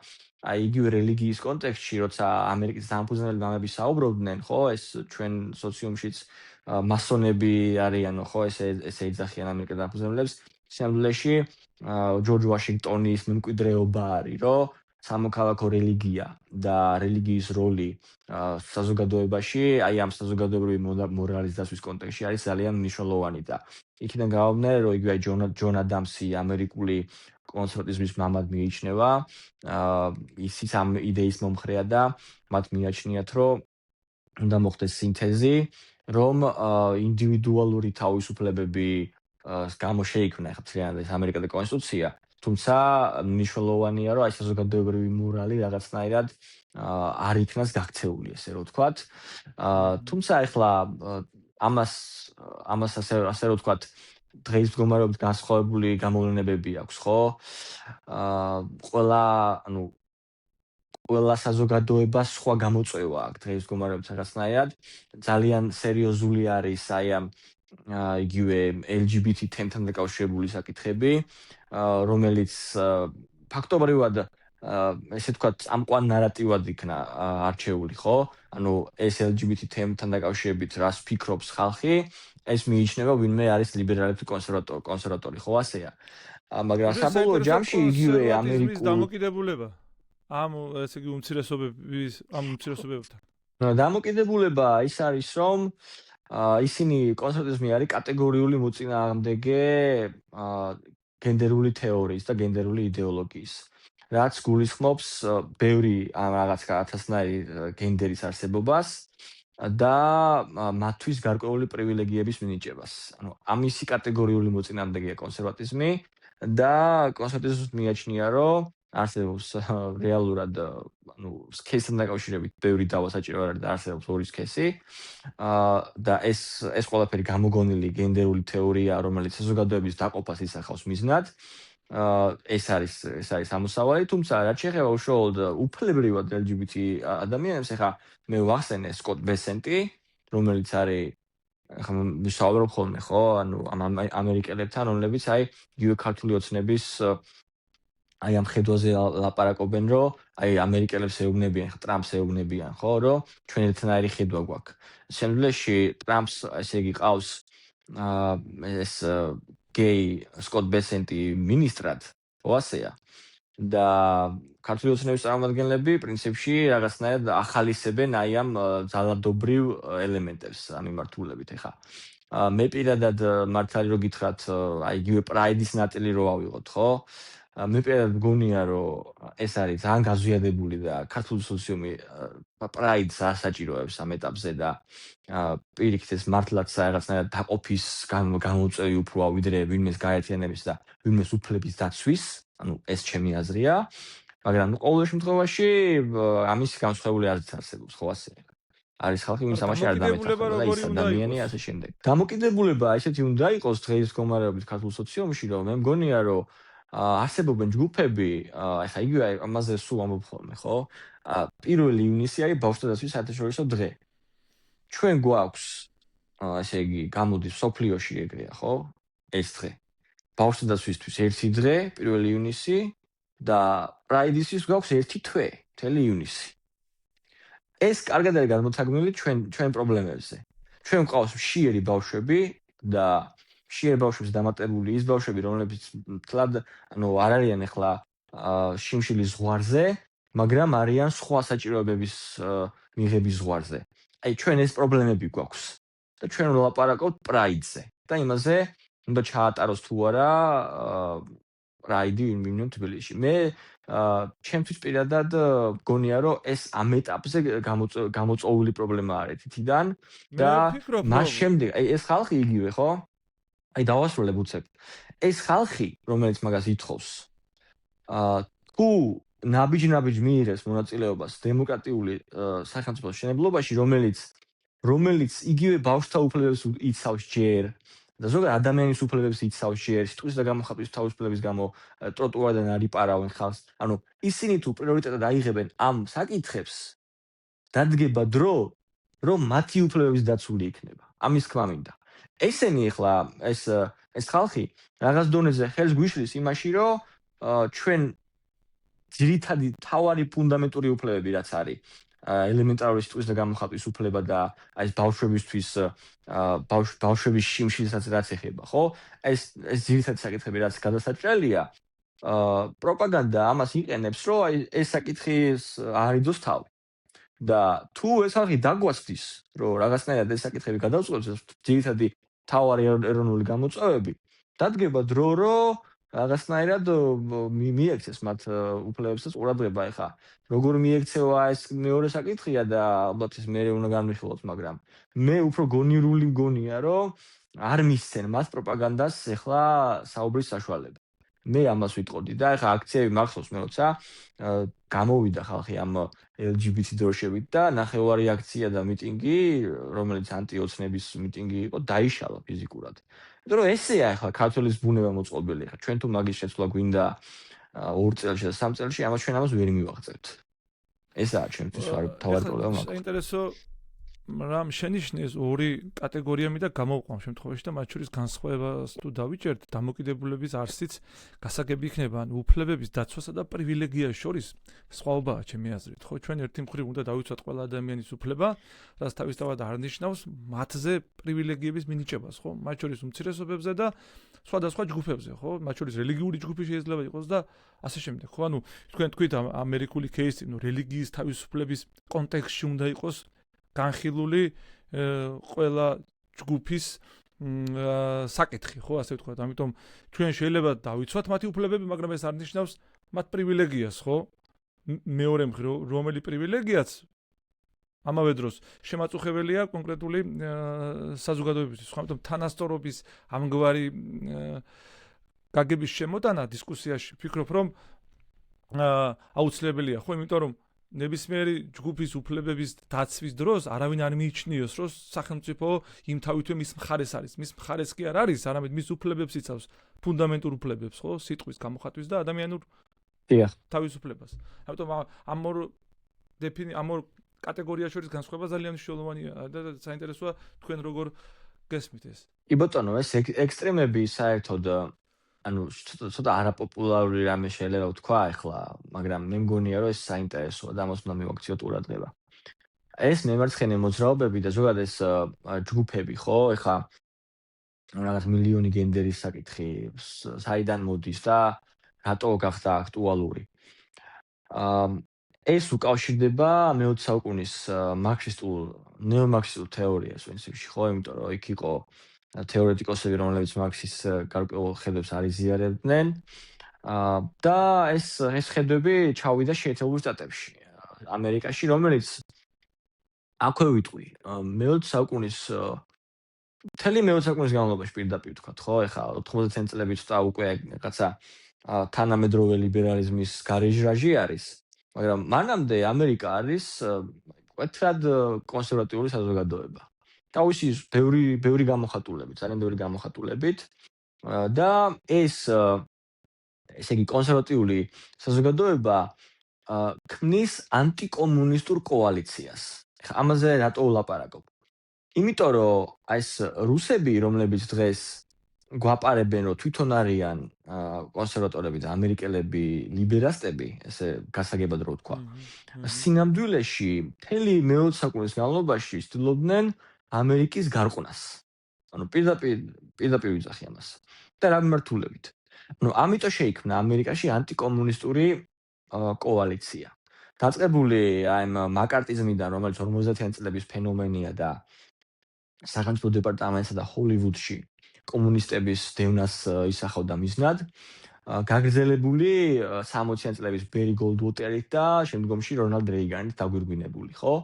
აი იგივე რელიგიის კონტექსტში, როცა ამერიკის დამფუძნებელი მამები საუბრობდნენ, ხო, ეს ჩვენ სოციუმშიც მასონები არიანო, ხო, ესე იძახიან ამერიკის დამფუძნებლებს, სინამდვილეში ჯორჯ ვაშინგტონის მემკვიდრეობა არის, რომ სამოქალაქო რელიგია და რელიგიის როლი საზოგადოებაში, აი ამ საზოგადოებრივი მორალის დასვის კონტექსტში არის ძალიან მნიშვნელოვანი და იქიდან გამომდინარე, რომ იგივე ჯონ ადამსი ამერიკული კონსერვატიზმის მამად მიიჩნევა, ისიც ამ იდეის მომხრეა და მათ მიაჩნიათ, რომ უნდა მოხდეს სინთეზი, რომ ინდივიდუალური თავისუფლებები გამოშეიქმნა ახლა მთლიანად ეს ამერიკული კონსტიტუცია, თუმცა მნიშვნელოვანია, რომ აი საზოგადოებრივი მორალი რაღაცნაირად არ იქნას გაქცეული, ესე რომ ვთქვათ. თუმცა ახლა ამას ასე რომ ვთქვათ, დღეის მდგომარეობით განსხვავებული გამოვლენებები აქვს, ხო? ყველა საზოგადოებას სხვა გამოწვევა აქვს დღეის მდგომარეობით რაღაცნაირად. ძალიან სერიოზული არის აი ამ იგივე LGBT თემთან დაკავშირებული საკითხები, რომელიც ფაქტობრივად ესე ვთქვათ, წამყვან ნარატივად იქნა არჩეული, ხო? ანუ ეს LGBT თემთან დაკავშირებით რას ფიქრობს ხალხი, ეს მიიჩნევა ვინმე არის ლიბერალი თუ კონსერვატორი, ხო ასეა? მაგრამ საბოლოო ჯამში იგივე ამერიკულ დამოკიდებულება ამ ესე იგი უმცირესობებთან. დამოკიდებულება ის არის, რომ ისინი კონსერვატიზმი არის კატეგორიული მოწინააღმდეგე გენდერული თეორიის და გენდერული იდეოლოგიის. რაც გულისხმობს ბევრი რაღაც ათასნაირი გენდერის არსებობას და მათთვის გარკვეული პრივილეგიების მინიჭებას. ანუ ამისი კატეგორიული მოწინააღმდეგეა კონსერვატიზმი და კონსერვატიზმს მიაჩნია, რომ არსებობს რეალურად ანუ სქესთან დაკავშირებით ბევრი დავა საჭირო არ არის და არსებობს ორი სქესი. და ეს ყველაფერი გამოგონილი გენდერული თეორია, რომელიც საზოგადოების დაყოფას ისახავს მიზნად. ეს არის ამოსავალი, თუმცა რაც შეეხება უშუალოდ უფლებრივად LGBT ადამიანებს, ახლა მე ვახსენე სკოტ ბესენტი, რომელიც არის ახლა ვისაუბრებ ხოლმე, ხო, ანუ ამ ამერიკელებთან, რომლებიც აი იგივე ქართული ოცნების აი ამ ხედვაზე ლაპარაკობენ, რომ აი ამერიკელებს ეუბნებიან, ტრამპს ეუბნებიან, ხო, რომ ჩვენ ერთნაირი ხედვა გვაქვს. შემდგომში ტრამპს ესე იგი ყავს ეს გეი სკოტ ბესენტი მინისტრად, ხო ასეა. და ქართული ოცნების წარმომადგენლები პრინციპში რაღაცნაირად ახალისებენ აი ამ ძალადობრივ ელემენტებს ამ მიმართულებით ახლა. მე პირადად მართალი რო გითხრათ, აი იგივე პრაიდის ნაწილი რო ავიღოთ, ხო? მე პირადად მგონია, რომ ეს არის ძალიან გაზვიადებული და ქართული სოციუმი პრაიდს არ საჭიროებს ამ ეტაპზე და პირიქით ეს მართლაც რაღაცნაირად დაყოფის გამოწვევი უფრო ვიდრე ვინმეს გაერთიანების და ვინმეს უფლების დაცვის, ანუ ეს ჩემი აზრია, მაგრამ ყოველ შემთხვევაში ამისი განსხვავებული აზრით არსებობს, ხო ასე? არის ხალხი, ვინც ამაში არ დამეთანხმება და ის ადამიანი ასე შემდეგ. დამოკიდებულება ესეთი უნდა იყოს დღეის მდგომარეობით ქართულ სოციუმში, რომ მე მგონია, რომ არსებობენ ჯგუფები, ახლა იგივე ამაზე სულ ამბობ ხოლმე, ხო? 1 ივნისი არის ბავშვთა დაცვის საერთაშორისო დღე. ჩვენ გვაქვს ესე იგი გამოდის სოფლიოში ეგრეა, ხო? ეს დღე. ბავშვთა დაცვისთვის ერთი დღე, 1 ივნისი და პრაიდისთვის გვაქვს ერთი თვე, 1 ივნისი. ეს კარგად არის გადმოთარგმნილი ჩვენ პრობლემებზე. ჩვენ გვყავს მშიერი ბავშვები და მშიერ ბავშვებს დამატებული ის ბავშვები, რომლებიც თლად ანუ არ არიან ახლა შიმშილის ზღვარზე, მაგრამ არიან სხვა საჭიროებების მიღების ზღვარზე. აი ჩვენ ეს პრობლემები გვაქვს და ჩვენ ვლაპარაკობთ პრაიდზე და იმაზე უნდა ჩაატაროს თუ არა პრაიდი ვინმე თბილისში. მე ჩემთვის პირადად მგონია, რომ ეს ამ ეტაპზე გამოწვეული პრობლემა არის თითიდან და მას შემდეგ აი ეს ხალხი იგივე, ხო? აი დავასრულებ უცებ. ეს ხალხი, რომელიც მაგას ითხოვს, თუ ნაბიჯ მიიღებს მონაწილეობას დემოკრატიული სახელმწიფოს შენებლობაში, რომელიც იგივე ბავშვთა უფლებებს იცავს ჯერ და ზოგადად ადამიანის უფლებებს იცავს ჯერ, სიტყვის და გამოხატვის თავისუფლების გამო ტროტუარიდან არ იპარავენ ხალხს. ანუ ისინი თუ პრიორიტეტად აიღებენ ამ საკითხებს, დადგება დრო, რომ მათი უფლებების დაცული იქნება. ამის თქმა მინდა. ესენი ახლა ეს ხალხი რაღაც დონეზე ხელს გვიშლის იმაში, რომ ჩვენ ძირითადი თავარი ფუნდამენტური უფლებები რაც არის, ელემენტარული სიტყვის და გამოხატვის უფლება და აი ეს ბავშვებისთვის ბავშვების შიმშილსაც რაც ეხება, ხო? ეს ძირითადი საკითხები რაც გადასაჭრელია, პროპაგანდა ამას იყენებს, რომ აი ეს საკითხის არიდოს თავი. და თუ ეს ხალხი დაგვასწრის, რომ რაღაცნაირად ეს საკითხები გადავწყვეტს, ძირითადი თავარი ეროვნული გამოწვევები, დადგება დრო, რომ რაღაცნაირად მიექცეს მათ უფლებებსაც ყურადღება. ეხლა როგორ მიექცევა ეს მეორე საკითხია და ალბათ ეს მე უნდა განვიხილოთ, მაგრამ მე უფრო გონივრული მგონია, რომ არ მისცენ მას პროპაგანდას ეხლა საუბრის საშუალება. მე ამას ვიტყოდი და ეხლა აქციები მახსოვს მე როცა გამოვიდა ხალხი ამ LGBT დროშებით და ნახევარი აქცია და მიტინგი, რომელიც ანტიოცნების მიტინგი იყო, დაიშალა ფიზიკურად. იმიტომ რომ ესეა ეხლა ქართლის ბუნება მოწყობილი. ეხლა ჩვენ თუ მაგის შეცვლა გვინდა 2 წელში და 3 წელში, ჩვენ ამას ვერ მივაღწევთ. ესაა ჩვენთვის თავარი პრობლემა მაგ. საინტერესო რამ შენიშნეს ორი კატეგორია მინდა გამოვყვამ შემთხვევაში და მათ შორის განსხვავებას თუ დავიჭერთ, დამოკიდებულების არსიც გასაგები იქნება, ან უფლებების დაცვასა და პრივილეგიას შორის სხვაობაა ჩემი აზრით, ხო? ჩვენ ერთი მხრივ უნდა დავიცვათ ყველა ადამიანის უფლება, რაც თავისთავად არ ნიშნავს მათზე პრივილეგიების მინიჭებას, ხო? მათ შორის უმცირესობებზე და სხვადასხვა ჯგუფებზე, ხო? მათ შორის რელიგიური ჯგუფი შეიძლება იყოს და ასე შემდეგ, ხო? ანუ თქვენ თქვით ამერიკული кейსი, ნუ რელიგიის თავისუფლების კონტექსტში უნდა იყოს განხილული ყველა ჯგუფის საკითხი, ხო, ასე ვთქვათ. ამიტომ ჩვენ შეიძლება დავიცვათ მათი უფლებები, მაგრამ ეს არ ნიშნავს მათ პრივილეგიას, ხო? მეორე მხრივ, რომელი პრივილეგიაც ამავე დროს შემაწუხებელია კონკრეტული საზოგადოებისთვის, ხო? ამიტომ თანასწორობის ამგვარი გაგების შემოტანა დისკუსიაში ვფიქრობ, რომ აუცილებელია, ხო, იმიტომ რომ ნებისმიერი ჯგუფის უფლებების დაცვის დროს არავინ არ მიიჩნიოს, რომ სახელმწიფო იმ თავითვე მის მხარეს არის. მის მხარეს კი არ არის, არამედ მის უფლებებს იცავს, ფუნდამენტურ უფლებებს, ხო, სიტყვის გამოხატვის და ადამიანურ თავისუფლებას. ამიტომ ამ ორ კატეგორიას შორის განსხვავება ძალიან მნიშვნელოვანია და საინტერესოა თქვენ როგორ გესმით ეს. კი ბატონო, ეს ექსტრემები საერთოდ ანუ ცოტა არაპოპულარული რამე შეიძლება ვთქვა ახლა, მაგრამ მე მგონია რომ ეს საინტერესოა და ამას უნდა მივაქციოთ ყურადღება. ეს მემარცხენე მოძრაობები და ზოგადად ეს ჯგუფები, ხო, ახლა რაღაც მილიონი გენდერის საკითხი, საიდან მოდის და რატო გახდა აქტუალური. ეს უკავშირდება მე-20 საუკუნის ნეომარქსისტულ თეორიას პრინციპში, ხო, იმიტომ რომ იქ იყო თეორეტიკოსები, რომლებიც მარქსის გარკვეულ ხედვებს არიზიარებდნენ და ეს ხედვები ჩავიდა შეერთებულ შტატებში, ამერიკაში, რომელიც აქვე ვიტყვი, მე-20 საუკუნის მთელი მე-20 საუკუნის განმავლობაში პირდაპირ ვთქვათ, ხო, ეხლა 90-იან წლები ცოტა უკვე რაღაცა თანამედროვე ლიბერალიზმის გარეჟრაჟი არის, მაგრამ მანამდე ამერიკა არის მკვეთრად კონსერვატიული საზოგადოება. თავისი ბევრი გამოხატულებით, ძალიან ბევრი გამოხატულებით და ესე იგი კონსერვატიული საზოგადოება ქმნის ანტიკომუნისტურ კოალიციას. ხა ამაზე რატო ვლაპარაკობ? იმიტომ რომ ეს რუსები, რომლებიც დღეს გვაპარებენ, რომ თვითონ არიან კონსერვატორები და ამერიკელები ლიბერასტები, ესე გასაგებად რო ვთქვა. სინამდვილეში მთელი მე-20 საუკუნის განმავლობაში ცდილობდნენ ამერიკის გარყვნას. ანუ პირდაპირ ვიძახი ამას. და რა მიმართულებით? ანუ ამიტომ შეიქმნა ამერიკაში ანტიკომუნისტური კოალიცია. დაწყებული აი მაკარტიზმიდან, რომელიც 50-იან წლების ფენომენია და სახელმწიფო დეპარტამენტსა და ჰოლივუდში კომუნისტების დევნას ისახავდა მიზნად, გაგრძელებული 60-იან წლების ბერი გოლდუოტერით და შემდგომში რონალდ რეიგანით დაგვირგვინებული, ხო?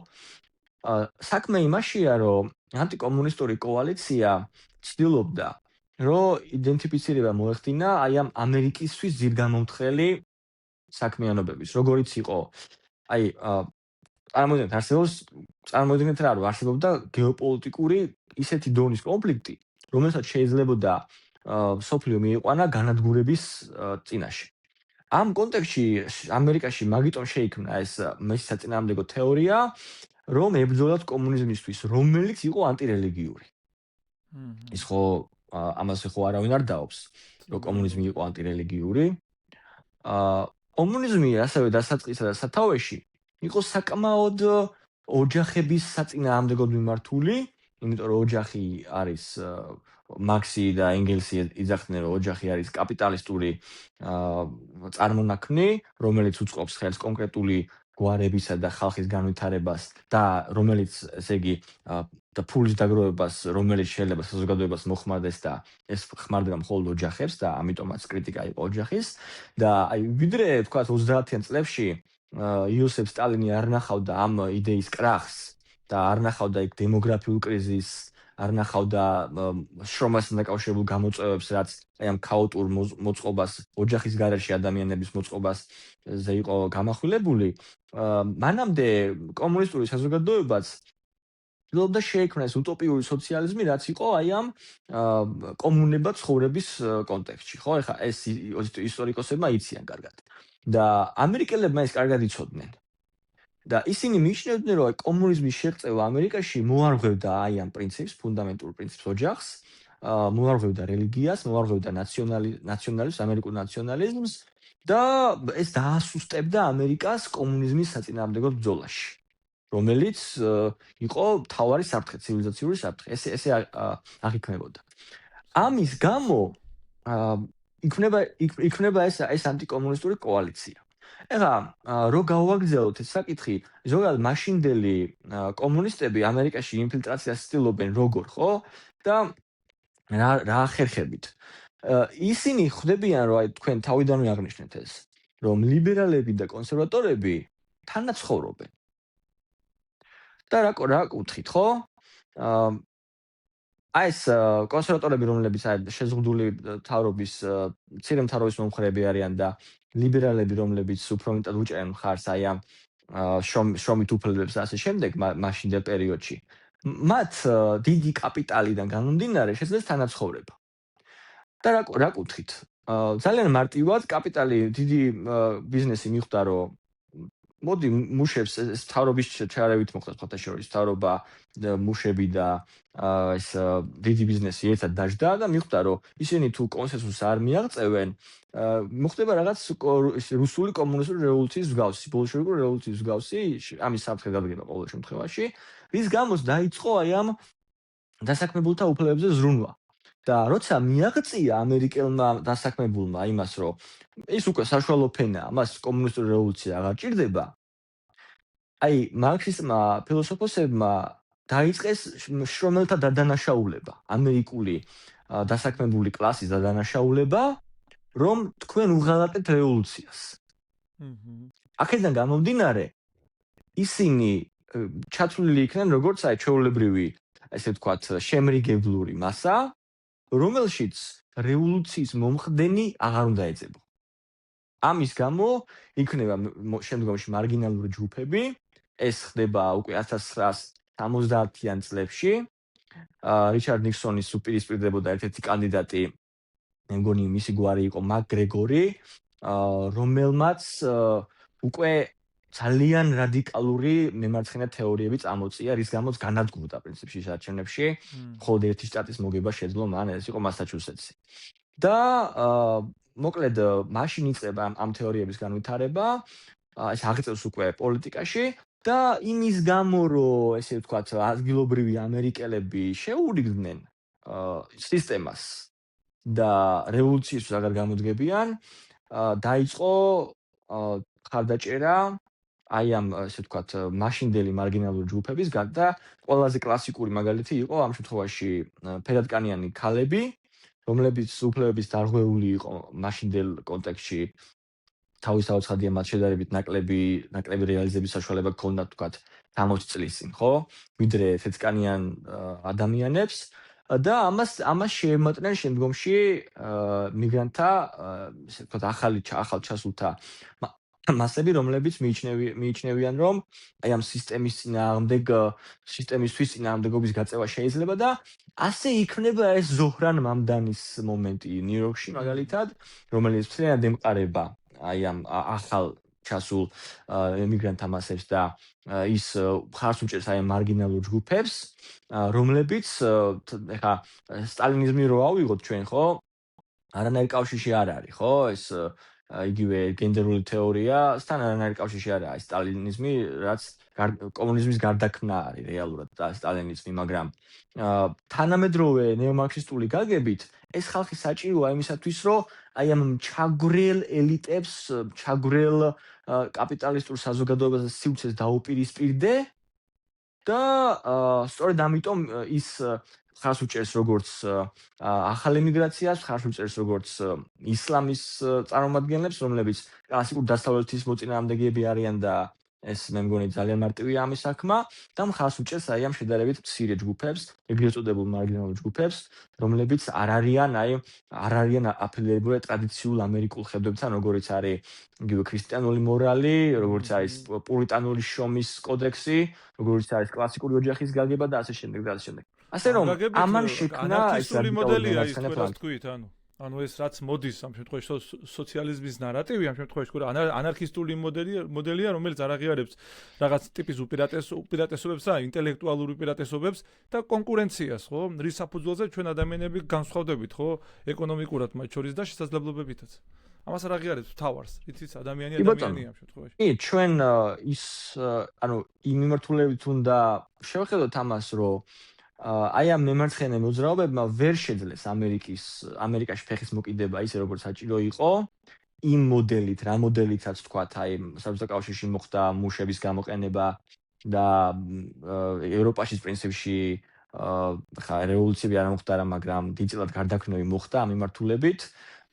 საქმე იმაშია, რომ ანტიკომუნისტური კოალიცია ცდილობდა, რომ იდენტიფიცირება მოეხდინა აი ამ ამერიკისთვის ძირგამომთხელი საქმიანობების, როგორიც იყო აი წარმოიდგინეთ რა, რომ არსებობდა გეოპოლიტიკური ისეთი დონის კონფლიქტი, რომელსაც შეიძლებოდა სოფლიო მიიყვანა განადგურების წინაშე. ამ კონტექსტში ამერიკაში მაგიტომ შეიქმნა ეს მის საწინააღმდეგო თეორია, რომ ებრძოლათ კომუნიზმისთვის, რომელიც იყო ანტირელიგიური. ის ხო ამაზე ხო არავინ არ დაობს, რომ კომუნიზმი იყო ანტირელიგიური. კომუნიზმი ასევე დასაწყისსა და სათავეში იყო საკმაოდ ოჯახების საწინააღმდეგოდ მიმართული იმიტომ რომ ოჯახი არის მარქსი და ენგელსი იძახდნენ რომ ოჯახი არის კაპიტალისტური წარმონაქმნი, რომელიც უწყობს ხელს კონკრეტული გვარებისა და ხალხის განვითარებას და რომელიც ესე იგი და ფულის დაგროვებას, რომელიც შეიძლება საზოგადოებას მოხმარდეს და ეს ხმარდება მხოლოდ ოჯახებს და ამიტომაც კრიტიკა იყო ოჯახის და აი ვიდრე თქვა 30-იან წლებში იოსებ სტალინი არ ნახავდა ამ იდეის კრახს და არ ნახავდა იქ დემოგრაფიულ კრიზისს, არ ნახავდა შრომასთან დაკავშირებულ გამოწვევებს, რაც აი ამ ქაოტურ მოწყობას, ოჯახის გარეშე ადამიანების მოწყობაზე იყო გამახვილებული. მანამდე კომუნისტური საზოგადოებაც ცდილობდა შეექმნას უტოპიური სოციალიზმი, რაც იყო აი ამ კომუნებად ცხოვრების კონტექსტში, ხო? ეხლა ეს ისტორიკოსებმა იციან კარგად. და ამერიკელებმა ეს კარგად იცოდნენ. და ისინი მიიჩნევდნენ, რომ კომუნიზმის შეღწევა ამერიკაში მოარღვევდა აი ამ პრინციპს, ფუნდამენტურ პრინციპს ოჯახს, მოარღვევდა რელიგიას, მოარღვევდა ნაციონალიზმს, ამერიკულ ნაციონალიზმს და ეს დაასუსტებდა ამერიკას კომუნიზმის საწინააღმდეგო ბრძოლაში, რომელიც იყო მთავარი საფრთხე, ცივილიზაციური საფრთხე. ესე აღიქმნებოდა. ამის გამო იქნება ეს ანტიკომუნისტური კოალიცია. ეხლა რო გავაგრძელოთ ეს საკითხი, ზოგადად მაშინდელი კომუნისტები ამერიკაში ინფილტრაციას ცდილობენ როგორ, ხო? და რა ხერხებით. ისინი ხვდებიან, რომ აი თქვენ თავიდანვე აღნიშნეთ ეს, რომ ლიბერალები და კონსერვატორები თანაც ცხოვრობენ. და რა კუთხით, ხო? აი ეს კონსერვატორები, რომლებიც აი შეზღუდული მთავრობის, მცირე მთავრობის მომხრეები არიან და ლიბერალები, რომლებიც უფრო მეტად უჭერენ მხარს აი ამ შრომით უფლებებს და ასე შემდეგ მაშინდელ პერიოდში. მათ დიდი კაპიტალიდან გამომდინარე შეძლეს თანაცხოვრება. და რა კუთხით? ძალიან მარტივად კაპიტალი, დიდი ბიზნესი მიხვდა, რომ მოდი მუშებს ეს მთავრობის ჩარევით მოხდა ფოთაშორის მთავრობა, მუშები და ეს დიდი ბიზნესი ერთად დაждდა და მიხვდა, რომ ისინი თუ კონსენსუსს არ მიაღწევენ, მოხდება რაღაც რუსული კომუნისტური რევოლუციის მსგავსი, ბოლშევიკური რევოლუციის მსგავსი, ამის საფრთხე დადგება ყოველ შემთხვევაში, რის გამოც დაიწყო აი ამ დასაქმებულთა უფლებებზე ზრუნვა. და როცა მიაღწია ამერიკელმა დასაქმებულმა იმას, რომ ის უკვე საშუალო ფენაა, მას კომუნისტური რევოლუცია აღარ ჭირდება. აი, მარქსისტმა ფილოსოფოსებმა დაიწყეს შრომელთა დადანაშაულება, ამერიკული დასაქმებული კლასის დადანაშაულება, რომ თქვენ უღალატეთ რევოლუციას. აქედან გამომდინარე, ისინი ჩათვლილი იქნენ როგორც აი ჩვეულებრივი, ესე ვთქვათ, შემრიგებლური მასა, რომელშიც რევოლუციის მომხდენი აღარ უნდა ეძებო. ამის გამო იქნება შემდგომში მარგინალური ჯგუფები, ეს ხდება უკვე 1970-იან წლებში. რიჩარდ ნიქსონის უპირისპირდებოდა ერთ-ერთი კანდიდატი, მე მგონი მისი გვარი იყო მაკგრეგორი, რომელმაც უკვე ძალიან რადიკალური მემარცხენე თეორიები წამოწია, რის გამოც განადგურდა პრინციპში საარჩევნებში, მხოლოდ ერთი შტატის მოგება შეძლო მან, ეს იყო მასაჩუსეტსი. და მოკლედ მაშინ იწყება ამ თეორიების განვითარება, ეს აღწევს უკვე პოლიტიკაში და იმის გამო, რომ ესე ვთქვათ, ადგილობრივი ამერიკელები შეურიგდნენ სისტემას და რევოლუციისთვის აღარ გამოდგებიან, დაიწყო ხარდაჭერა აი ამ ესე ვთქვათ, მაშინდელი მარგინალური ჯგუფების და ყველაზე კლასიკური მაგალითი იყო ამ შემთხვევაში ფერადკანიანი ქალები, რომლებიც უფლებების დარღვეული იყო მაშინდელ კონტექსტში, თავისთავად ცხადია მათ შედარებით ნაკლები რეალიზების საშუალება ჰქონდათ ვთქვათ 60 წლის წინ, ხო? ვიდრე თეთრკანიან ადამიანებს და ამას შეემატნენ შემდგომში მიგრანტთა, ესე ვთქვათ, ახალ ჩასულთა მასები, რომლებიც მიიჩნევიან, რომ აი ამ სისტემისთვის წინააღმდეგობის გაწევა შეიძლება და ასე იქნება ეს ზოჰრან მამდანის მომენტი ნიუ-იორკში მაგალითად, რომელიც მთლიანად ემყარება აი ამ ახალ ჩასულ ემიგრანტთა მასებს და ის ხარს უჭერს აი მარგინალურ ჯგუფებს, რომლებიც ეხა სტალინიზმი რო ავიღოთ ჩვენ, ხო? არანაირ კავშირში არ არის, ხო? ეს იგივე გენდერული თეორიასთან არანაირი კავშირი არ არის სტალინიზმი, რაც კომუნიზმის გარდაქმნა არის რეალურად სტალინიზმი, მაგრამ თანამედროვე ნეომარქსისტული გაგებით ეს ხალხი საჭიროა იმისათვის, რომ აი ამ ჩაგვრელ ელიტებს, ჩაგვრელ კაპიტალისტურ საზოგადოებაზე სივრცეს დაუპირისპირდე და სწორედ ამიტომ ის ხარს უჭერს როგორც ახალ ემიგრაციას, ხარს უჭერს როგორც ისლამის წარმომადგენლებს, რომლებიც კლასიკურ დასავლეთის მოწინააღმდეგეები არიან და ეს მე მგონი ძალიან მარტივია ამის საქმე და ხარს უჭერს აი ამ შედარებით მცირე ჯგუფებს, ეგრეთ წოდებულ მარგინალურ ჯგუფებს, რომლებიც არ არიან აფილირებული ტრადიციულ ამერიკულ ხედვებთან, როგორიც არის იგივე ქრისტიანული მორალი, როგორც არის პურიტანული შრომის კოდექსი, როგორიც არის კლასიკური ოჯახის გაგება და ასე შემდეგ და ასე შემდეგ. ასე რომ ამან შექმნა ეს ანარქისტული მოდელია ის ყველას თქვით, ანუ ეს რაც მოდის ამ შემთხვევაში სოციალიზმის ნარატივი, ამ შემთხვევაში ხო ანარქისტული მოდელია, რომელიც არ აღიარებს რაღაც ტიპის უპირატესობებს და ინტელექტუალურ უპირატესობებს და კონკურენციას, ხო? რის საფუძველზე ჩვენ ადამიანები განსხვავდებით, ხო? ეკონომიკურად მათ შორის და შესაძლებლობებითაც. ამას არ აღიარებს თავარს, იცით ადამიანია ამ შემთხვევაში. კი, ჩვენ ის ანუ იმ მიმართულებით უნდა შევხედოთ ამას, რომ აი ამ მემარცხენე მოძრაობებმა ვერ შეძლეს ამერიკაში ფეხის მოკიდება ისე როგორც საჭირო იყო იმ მოდელით, რა მოდელითაც თქვათ, აი საბჭოთა კავშირში მოხდა მუშების გამოყენება და ევროპაში პრინციპში ხა რევოლუციები არ მოხდა რა, მაგრამ დიდწილად გარდაქმნები მოხდა ამ მიმართულებით.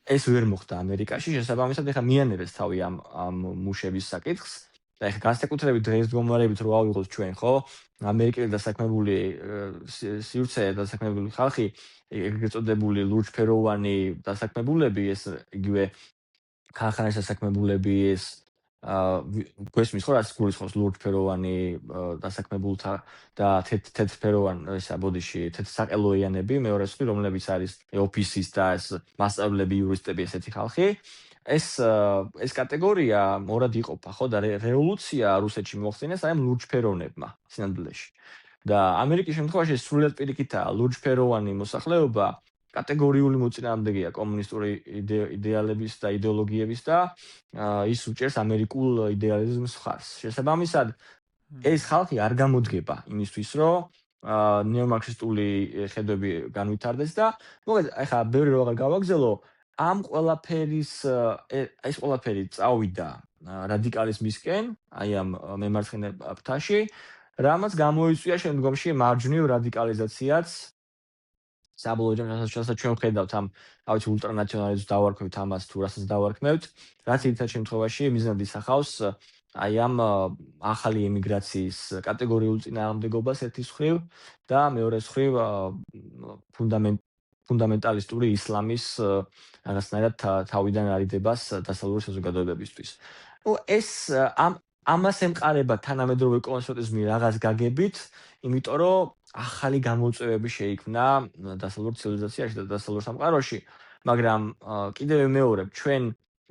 ეს ვერ მოხდა ამერიკაში, შესაბამისად ეხა მიანერეს თავი ამ მუშების საკითხს. და ეხა განსაკუთრებით დღესდღეობით რო ავიღოთ ჩვენ, ხო? ამერიკელი დასაქმებული სივრცე დასაქმებული ხალხი, ეგრეთ წოდებული ლურჯფეროვანი დასაქმებულები, ეს იგივე ქარხანის დასაქმებულები, ეს გვესმის ხო, რაც გულისხმობს ლურჯფეროვანი დასაქმებულთა და თეთრფეროვანი, ისა ბოდიში, თეთრსაყელოიანები, მეორე მხრივ, რომლებიც არის ოფისის და ეს მასწავლებლები, იურისტები, ესეთი ხალხი. ეს კატეგორია ორად იყოფა, ხო და რევოლუცია რუსეთში მოხდინეს აი ამ ლურჯფეროვნებმა სინამდვილეში. და ამერიკის შემთხვევაში სრულიად პირიქითაა, ლურჯფეროვანი მოსახლეობა კატეგორიული მოწინააღმდეგეა კომუნისტური იდეალების და იდეოლოგიების და ის უჭერს ამერიკულ იდეალიზმს ხარს. შესაბამისად, ეს ხალხი არ გამოდგება იმისთვის, რომ ნეომარქსისტული ხედვები განვითარდეს და მოგეთ, ეხლა ბევრი რო აღარ გავაგზელო, ამ ეს ყველაფერი წავიდა რადიკალიზმისკენ, აი ამ მემარცხენე ფრთაში, რამაც გამოიწვია შემდგომში მარჯვნივ რადიკალიზაციაც. საბოლოო ჯამში ჩვენ ვხედავთ ამ ავით ულტრანაციონალიზმს დავარქვევთ ამას თუ რასაც დავარქმევთ, რაც ერთად შემთხვევაში მიზნად ისახავს აი ამ ახალი ემიგრაციის კატეგორიულ წინააღმდეგობას ერთის მხრივ და მეორეს მხრივ ფუნდამენტალისტური ისლამის რაღაცნაირად თავიდან არიდებას დასავლური საზოგადოებებისთვის. ეს ამას ემყარება თანამედროვე კონსერვატიზმი რაღაც გაგებით, იმიტომ რომ ახალი გამოწვევები შეიქმნა დასავლურ ცივილიზაციაში და დასავლურ სამყაროში, მაგრამ კიდევ მეორე ჩვენ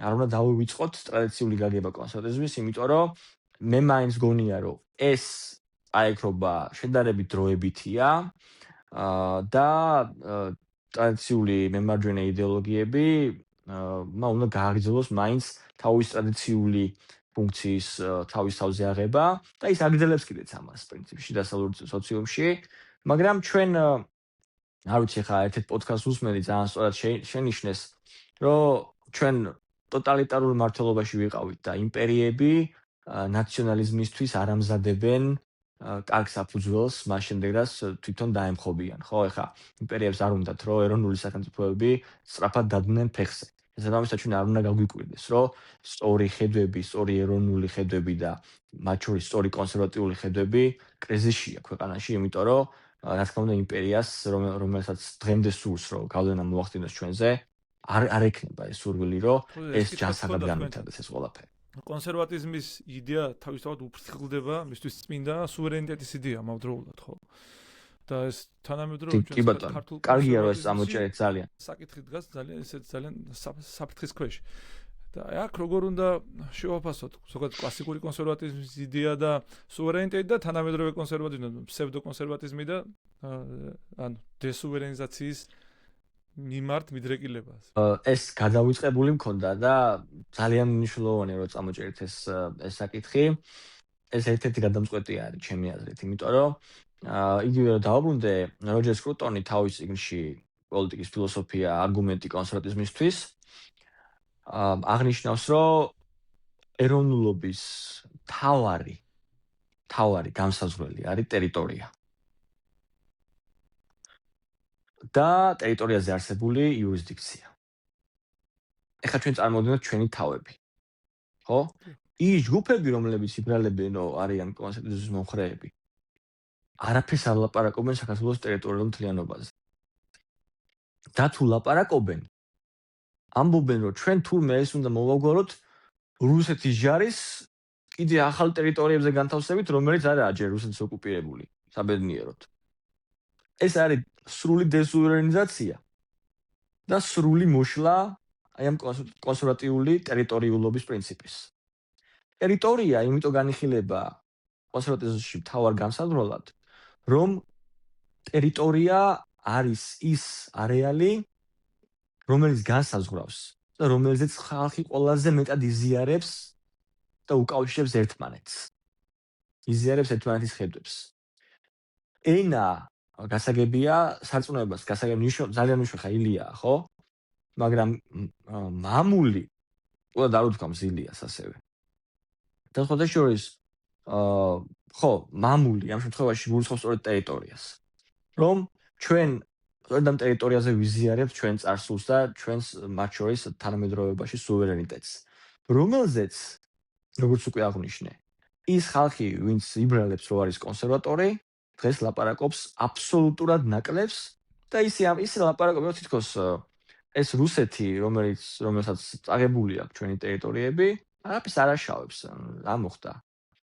არ უნდა დავივიწყოთ ტრადიციული გაგება კონსერვატიზმის, იმიტომ რომ მე მაინც გონია, რომ ეს აიქრობა შედარებით დროებითია და ტრადიციული მემარჯვენე იდეოლოგიები უნდა გააგრძელოს მაინც თავის ტრადიციული ფუნქციის თავის თავზე აღება და ის აგრძელებს კიდეც ამას პრინციპში დასავლურ სოციუმში, მაგრამ ჩვენ არ ვიცი ხა ერთ-ერთ პოდკასტს უსმენდი ძალიან სწორად შენიშნეს, რომ ჩვენ ტოტალიტარულ მართლობაში ვიყავით და იმპერიები ნაციონალიზმისთვის არ ამზადებენ კარგ საფუძველს მას შემდეგ რაც თვითონ დაემხობიან, ხო? ეხა იმპერიებს არ უნდათ, რომ ეროვნული სახელმწიფოები სწრაფად დადგნენ ფეხზე. შესაბამისად ჩვენ არ უნდა გაგვიკვირდეს, რომ სწორი ხედვები, სწორი ეროვნული ხედვები და მათ შორის სწორი კონსერვატიული ხედვები კრიზისშია ქვეყანაში, იმიტომ რომ რა თქმა უნდა იმპერიას, რომელსაც დღემდე სურს, რომ გავლენა მოახდინოს ჩვენზე, არ ექნება ეს სურვილი, რომ ეს ჯანსაღად განვითარდეს ეს ყველაფერი. კონსერვატიზმის იდეა თავისთავად უფრთხილდება მისთვის წმინდა სუვერენიტეტის იდეა მავდროულად, ხო? და ეს თანამედროვე ჩვენ ქართულ კარგია რომ ეს ამოჭერეთ ძალიან. საკითხი დგას ძალიან საფრთხის ქვეშ. და აქ როგორ უნდა შევაფასოთ ზოგადად კლასიკური კონსერვატიზმის იდეა და სუვერენიტეტი და თანამედროვე კონსერვატიზმი, ფსევდო კონსერვატიზმი და ანუ დესუვერენიზაციის მიმართ მიდრეკილებას. ეს გადავიწყებული მქონდა და ძალიან მნიშვნელოვანია რომ წამოჭერით ეს საკითხი. ეს ერთ-ერთი გადამწყვეტი არის ჩემი აზრით, იმიტომ რომ იგივე რომ დავაბრუნდე როჯერ სკრუტონი თავის წიგნში პოლიტიკის ფილოსოფია, არგუმენტი კონსერვატიზმისთვის აღნიშნავს, რომ ეროვნულობის თავარი განსაზღვრელი არის ტერიტორია. და ტერიტორიაზე არსებული იურისდიქცია. ეხლა ჩვენ წარმოვიდგინოთ ჩვენი თავები. ხო? ის ჯგუფები, რომლებიც იბრალებენო არიან კონსტიტუციის მომხრეები, არაფერს არ ლაპარაკობენ საქართველოს ტერიტორიულ მთლიანობაზე. და თუ ლაპარაკობენ, ამბობენ, რომ ჩვენ თურმე ეს უნდა მოვაგვაროთ რუსეთის ჯარის კიდე ახალ ტერიტორიებზე განთავსებით, რომელიც არაა ჯერ რუსეთის ოკუპირებული, საბედნიეროდ. ეს არის სრული დესუვერენიზაცია და სრული მოშლა აი ამ კონსერვატიული ტერიტორიულობის პრინციპის. ტერიტორია იმიტომ განიხილება კონსერვატიზმში მთავარ განსაზღვრულად, რომ ტერიტორია არის ის არეალი, რომელიც განსაზღვრავს და რომელზეც ხალხი ყველაზე მეტად იზიარებს და უკავშირებს ერთმანეთს. იზიარებს ერთმანეთის ხედვებს. ენა გასაგებია სარწმუნოებას, ძალიან მნიშვნელოვანია, ხო? მაგრამ მამული ყველა არ უთქვამს ილიას ასევე. და ხოდაშორის ხო, მამული ამ შემთხვევაში გულისხმობს სწორედ ტერიტორიას. რომ ჩვენ სწორედ ამ ტერიტორიაზე ვიზიარებთ ჩვენ წარსულს და ჩვენს მათ შორის თანამედროვეობაში სუვერენიტეტს, რომელზეც როგორც უკვე აღვნიშნე, ის ხალხი, ვინც იბრალებს, რომ არის კონსერვატორი, დღეს ლაპარაკობს აბსოლუტურად ნაკლებს და ისე ლაპარაკობს, თითქოს ეს რუსეთი, რომელსაც წაღებული აქვს ჩვენი ტერიტორიები, არაფერს არ აშავებს. რა მოხდა?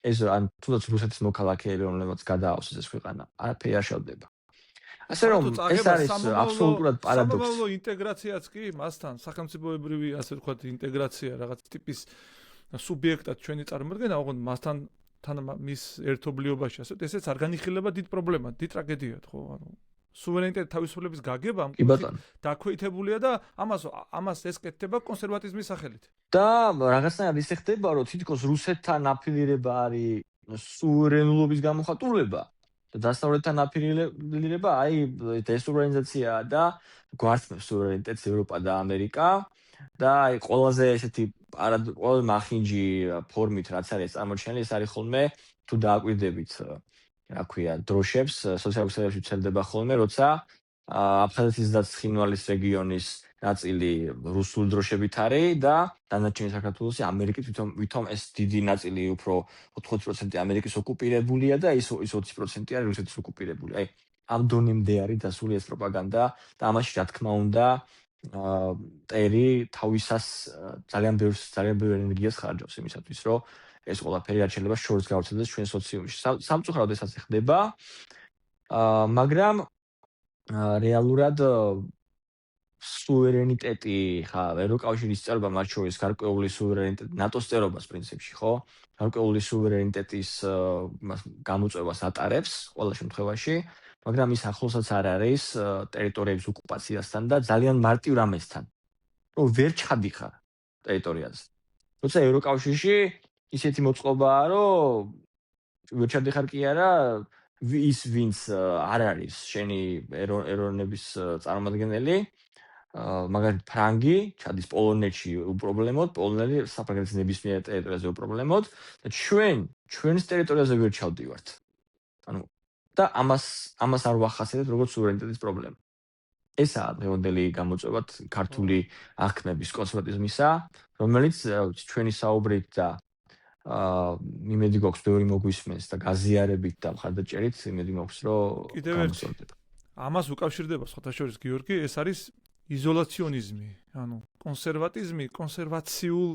ეს ან თუნდაც რუსეთის მოქალაქეები, რომლებიც გადააავსეს ეს ქვეყანა, არაფერი არ შევდება. ასე რომ ეს არის აბსოლუტურად პარადოქსი. სამომავლო ინტეგრაციაც კი მასთან, სახელმწიფოებრივი, ასე ვთქვათ, ინტეგრაცია რაღაც ტიპის სუბიექტად ჩვენი წარმოქმნა, ოღონდ მასთან მის ერთობლიობაში, ასე ესეც არ განიხილება დიდ პრობლემად, დიდ ტრაგედიად, ხო? ანუ სუვერენიტეტი თავისუფლების გაგება დაქვეითებულია და ამას ესკეთება კონსერვატიზმის სახელით. და რაღაცნაირად ისე ხდება, რომ თითქოს რუსეთთან აფილირება არის სუვერენულობის გამოხატულება და დასავლეთთან აფილირება აი დესუვერენიზაციაა და გვართმევს სუვერენიტეტს ევროპა და ამერიკა და აი ყველაზე ესეთი ყველაზე მახინჯი ფორმით რაც არის წარმოჩენილი, ეს არის ხოლმე თუ დააკვირდებით რა ქვია, დროშებს, სოციალურ ქსელებში ვრცელდება ხოლმე, როცა აფხაზეთის და ცხინვალის რეგიონის ნაწილი რუსული დროშებით არის და დანარჩენი საქართველოსი ამერიკით ვითომ ეს დიდი ნაწილი უფრო 80% ამერიკის ოკუპირებულია და ის 20% არის რუსეთის ოკუპირებული. აი, ამ დონემდე არის დასული ეს პროპაგანდა და ამაში რა თქმა უნდა ტერი თავისას ძალიან ბევრ ენერგიას ხარჯავს იმისათვის, რომ ეს ყველაფერი არ შეიძლება შორს გავრცელდეს ჩვენ სოციუმში. სამწუხაროდ ესაც ხდება, მაგრამ რეალურად სუვერენიტეტი ხა ევროკავშირის წევრობა მათ შორის გარკვეული სუვერენიტეტი ნატოს წევრობას პრინციპში, ხო? გარკვეული სუვერენიტეტის გამოწვევას ატარებს ყველა შემთხვევაში, მაგრამ ის ახლოსაც არ არის ტერიტორიების ოკუპაციასთან და ძალიან მარტივ რამესთან, რომ ვერ ჩადიხარ ტერიტორიაზე. როცა ევროკავშირში ისეთი მოწყობაა, რომ ვერ ჩადიხარ კი არა, ის ვინც არ არის შენი ეროვნების წარმომადგენელი, მაგალითად ფრანგი ჩადის პოლონეთში უპრობლემოდ, პოლონელი საფრანგეთის ნებისმიერ ტერიტორიაზე უპრობლემოდ და ჩვენს ტერიტორიაზე ვერ ჩავდივართ. ანუ და ამას არ ვახასიათებ როგორც სუვერენიტეტის პრობლემა. ესაა დღევანდელი გამოწვევა ქართული აღქმების კონსერვატიზმისა, რომელიც ჩვენი საუბრით და იმედი გვაქვს ბევრი მოგვისმენს და გაზიარებით და მხარდაჭერით იმედი მაქვს რომ გამოსწორდება. ამას უკავშირდება სხვათა შორის გიორგი, ეს არის იზოლაციონიზმი, ანუ კონსერვაციულ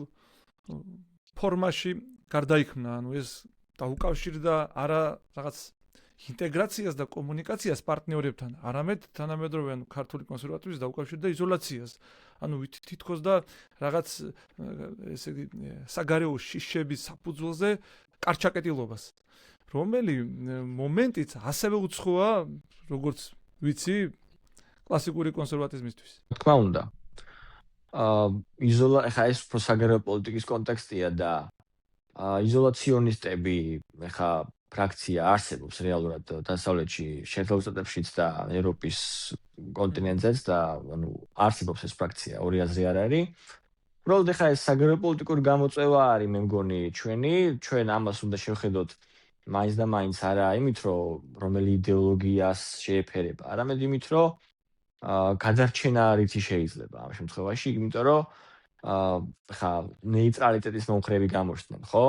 ფორმაში გარდაიქმნა, ანუ ეს დაუკავშირდა არა რაღაც ინტეგრაციას და კომუნიკაციას პარტნიორებთან, არამედ თანამედროვე ანუ ქართული კონსერვატიზმის დაუკავშირდა იზოლაციას. ანუ თითქოს და რაღაც ესე იგი საგარეო შიშების საფუძველზე კარჩაკეტილობას, რომელი მომენტიც ასევე უცხოა, როგორც ვიცი, კლასიკური კონსერვატიზმისთვის. თქმა უნდა. ეხა ეს უფრო საგარეო პოლიტიკის კონტექსტია და იზოლაციონისტები ეხა ფრაქცია არსებობს რეალურად დასავლეთში, შეერთებულ შტატებშიც და ევროპის კონტინენტზეც და ანუ არსებობს ეს ფრაქცია, ორი აზრი არ არის. უბრალოდ ეხა ეს საგარეო პოლიტიკური გამოწვევა არის, მე მგონი, ჩვენ ამას უნდა შევხედოთ მაინც და მაინც არა იმით, რომ რომელი იდეოლოგიას შეეფერება, არამედ იმით, რომ გადარჩენა რითი შეიძლება ამ შემთხვევაში, იმიტომ რომ ხა ნეიტრალიტეტის მომხრები გამოჩნდნენ, ხო?